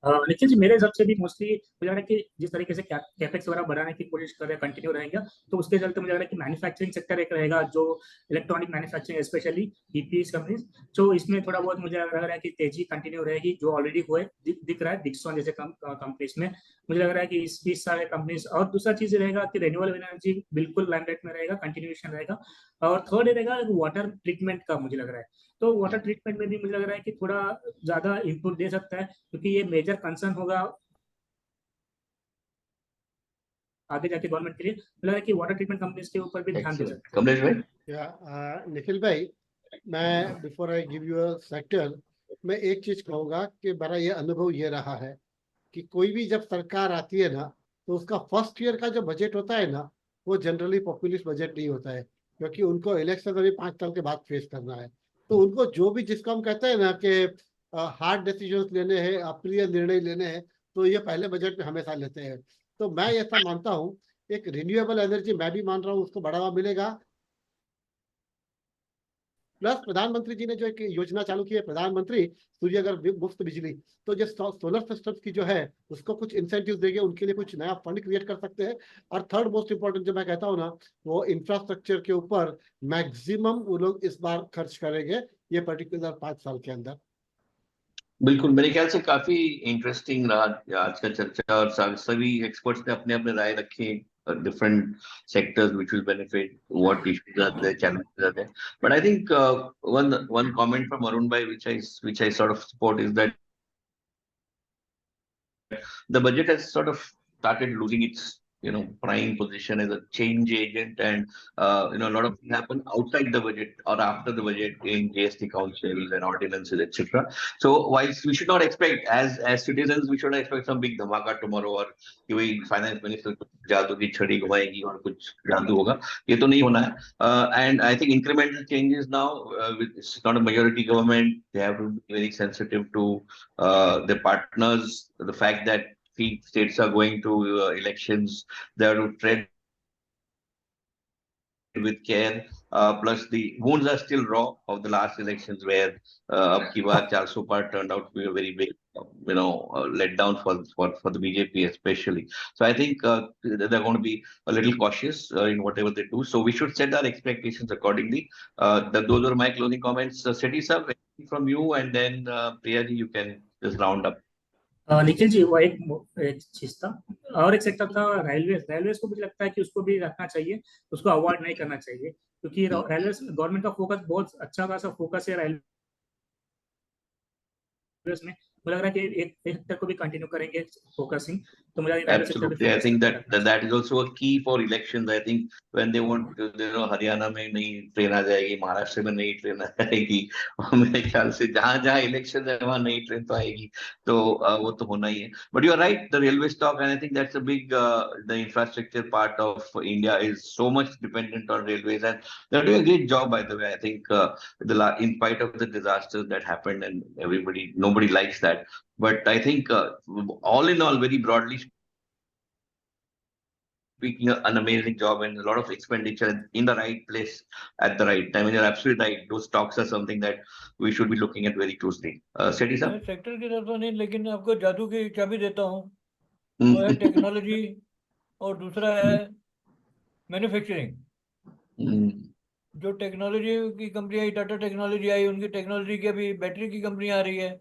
Nikhil ji, मेरे हिसाब से भी मोस्टली मुझे लग रहा है कि जिस तरीके से कैपेक्स वगैरह बढ़ाने की कोशिश कर रहे हैं, कंटिन्यू रहेंगे, तो उसके चलते मुझे लग रहा है कि मैन्युफैक्चरिंग सेक्टर एक रहेगा, जो electronic manufacturing specially EPS companies, तो इसमें थोड़ा बहुत मुझे लग रहा है कि तेजी कंटिन्यू रहेगी, जो ऑलरेडी हुए दिख रहा है डिक्सॉन जैसे कंपनीज में। मुझे लग रहा है कि इस सारे कंपनीज, और दूसरा चीज रहेगा कि रेन्यूएबल एनर्जी बिल्कुल लाइमलाइट में रहेगा, कंटिन्यूएशन रहेगा। और थर्ड रहेगा वाटर ट्रीटमेंट का, मुझे लग रहा है तो वाटर ट्रीटमेंट में भी मुझे लग रहा है कि थोड़ा ज्यादा इनपुट दे सकता है, क्योंकि ये मेजर कंसर्न होगा आगे जाके गवर्नमेंट के लिए। मुझे लग रहा है कि वाटर ट्रीटमेंट कंपनीज के ऊपर भी ध्यान दे सकते हैं। कमलेश भाई, निखिल भाई, मैं before I give you a sector, मैं एक चीज कहूंगा कि मेरा ये अनुभव ये रहा है कि कोई भी जब सरकार आती है ना, तो उसका फर्स्ट ईयर का जो बजट होता है ना, वो जनरली पॉपुलिस्ट बजट नहीं होता है, क्योंकि उनको इलेक्शन अभी 5 साल के बाद फेस करना है। तो उनको जो भी, जिसको हम कहते हैं ना कि हार्ड डिसीजंस लेने हैं, अप्रिय निर्णय लेने हैं, तो ये पहले बजट में हमेशा लेते हैं। तो मैं ऐसा मानता हूँ, एक रिन्यूएबल एनर्जी मैं भी मान रहा हूँ, उसको बढ़ावा मिलेगा। प्लस प्रधानमंत्री जी ने जो एक योजना चालू की है, प्रधानमंत्री सूर्यघर मुफ्त बिजली, तो जो सोलर सिस्टम्स की जो है उसको कुछ इंसेंटिव देंगे, उनके लिए कुछ नया फंड क्रिएट कर सकते हैं। और थर्ड मोस्ट इंपॉर्टेंट जो मैं कहता हूँ ना, वो इंफ्रास्ट्रक्चर के ऊपर मैक्सिमम वो लोग इस बार खर्च करेंगे, ये पर्टिकुलर 5 साल के अंदर। बिल्कुल मेरे ख्याल से काफी इंटरेस्टिंग रहा आज का चर्चा, और सभी एक्सपर्ट्स ने अपने अपने राय रखे, different sectors which will benefit, what issues are there, challenges are there. But I think one comment from Arun bhai which I sort of support is that the budget has sort of started losing its prime position as a change agent, and a lot of things happen outside the budget or after the budget in GST councils and ordinances, etc. So whilst we should not expect, as citizens, we should not expect some big dhamaka tomorrow, or कि वही फाइनेंस मिनिस्टर जादू की छड़ी घुमाएगी और कुछ जादू होगा, ये तो नहीं होना है। And I think incremental changes now, it's not a majority government, they have to be very sensitive to their partners, the fact that 3 states are going to elections, they have to tread with care. Plus, the wounds are still raw of the last elections, where ab ki baar 400 par turned out to be a very big, letdown for the BJP especially. So I think they're going to be a little cautious in whatever they do. So we should set our expectations accordingly. Those are my closing comments. Seti sir, anything from you, and then Priya ji, you can just round up. Nikhil ji, वो एक चीज था, और एक सेक्टर था रेलवेज को मुझे लगता है कि उसको भी रखना चाहिए, उसको अवॉइड नहीं करना चाहिए, क्योंकि रेलवेज गवर्नमेंट का फोकस बहुत अच्छा खासा फोकस है रेलवेज में। मुझे लग रहा है कि एक सेक्टर को भी कंटिन्यू करेंगे फोकसिंग, तो मुझे Absolutely, I think that is also a key for elections. I think when they want, Haryana में नई ट्रेन आ जाएगी, महाराष्ट्र में नई ट्रेन आ जाएगी, और मेरे ख्याल से जहां जहां इलेक्शन है वहां नई ट्रेन तो आएगी, तो वो तो होना ही है. But you are right, the railway stock, and I think that's a big, the infrastructure part of India is so much dependent on railways, and they're doing a great job, by the way. I think in spite of the disasters that happened, and nobody likes that, but I think all in all, very broadly speaking, an amazing job, and a lot of expenditure in the right place at the right time. And you're absolutely right. Those stocks are something that we should be looking at very closely. Seti sir? Sector की तरफ तो नहीं, लेकिन आपको जादू की चाबी देता हूँ, वो है टेक्नोलॉजी, और दूसरा है मैन्युफैक्चरिंग। जो टेक्नोलॉजी की कंपनी आई, टाटा टेक्नोलॉजी आई, उनकी टेक्नोलॉजी की अभी बैटरी की कंपनी आ रही है,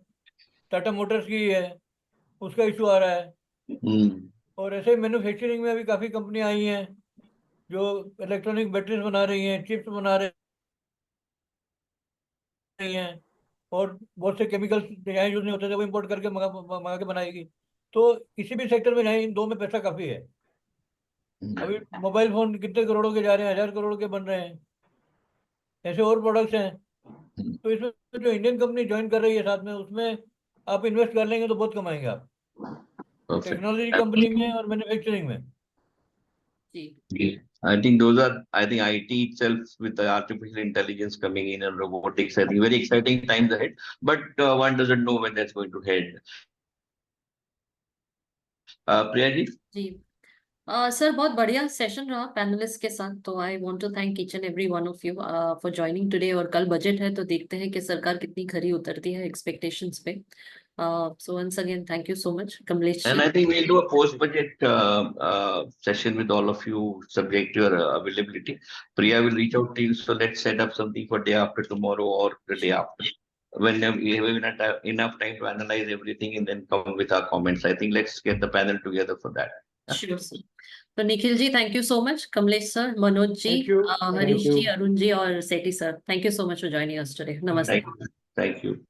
टाटा मोटर्स की है, उसका इशू आ रहा है। और ऐसे ही मैन्युफैक्चरिंग में अभी काफ़ी कंपनियां आई हैं जो इलेक्ट्रॉनिक बैटरीज बना रही हैं, चिप्स बना रही हैं, और बहुत से केमिकल्स यहाँ यूज नहीं होते थे, वो इम्पोर्ट करके मंगा के बनाएगी। तो किसी भी सेक्टर में नहीं, इन दो में पैसा काफ़ी है। अभी मोबाइल फोन कितने करोड़ों के जा रहे हैं, 1000 करोड़ के बन रहे हैं, ऐसे और प्रोडक्ट्स हैं। तो इसमें जो इंडियन कंपनी ज्वाइन कर रही है साथ में, उसमें आप इन्वेस्ट कर लेंगे तो बहुत कमाएंगे आप, टेक्नोलॉजी कंपनी में और मैन्युफैक्चरिंग में। I think IT itself, with the artificial intelligence coming in and robotics, I think very exciting times ahead. But one doesn't know when that's going to head. Priya ji? जी सर, बहुत बढ़िया सेशन रहा पैनलिस्ट के साथ, तो I want to thank each and every one of you for joining today. और कल बजट है, तो देखते हैं कि सरकार कितनी खरी उतरती है एक्सपेक्टेशंस पे। So once again, thank you so much, Kamlesh. And I think we'll do a post-budget session with all of you, subject to your availability. Priya will reach out to you, so let's set up something for day after tomorrow or the day after. When we have enough time to analyze everything and then come with our comments. I think let's get the panel together for that. Sure, sir. So Nikhil ji, thank you so much. Kamlesh sir, Manoj ji, Thank you. Harish Thank ji, you. Arun ji, or Sethi sir. Thank you so much for joining us today. Namaste. Thank you.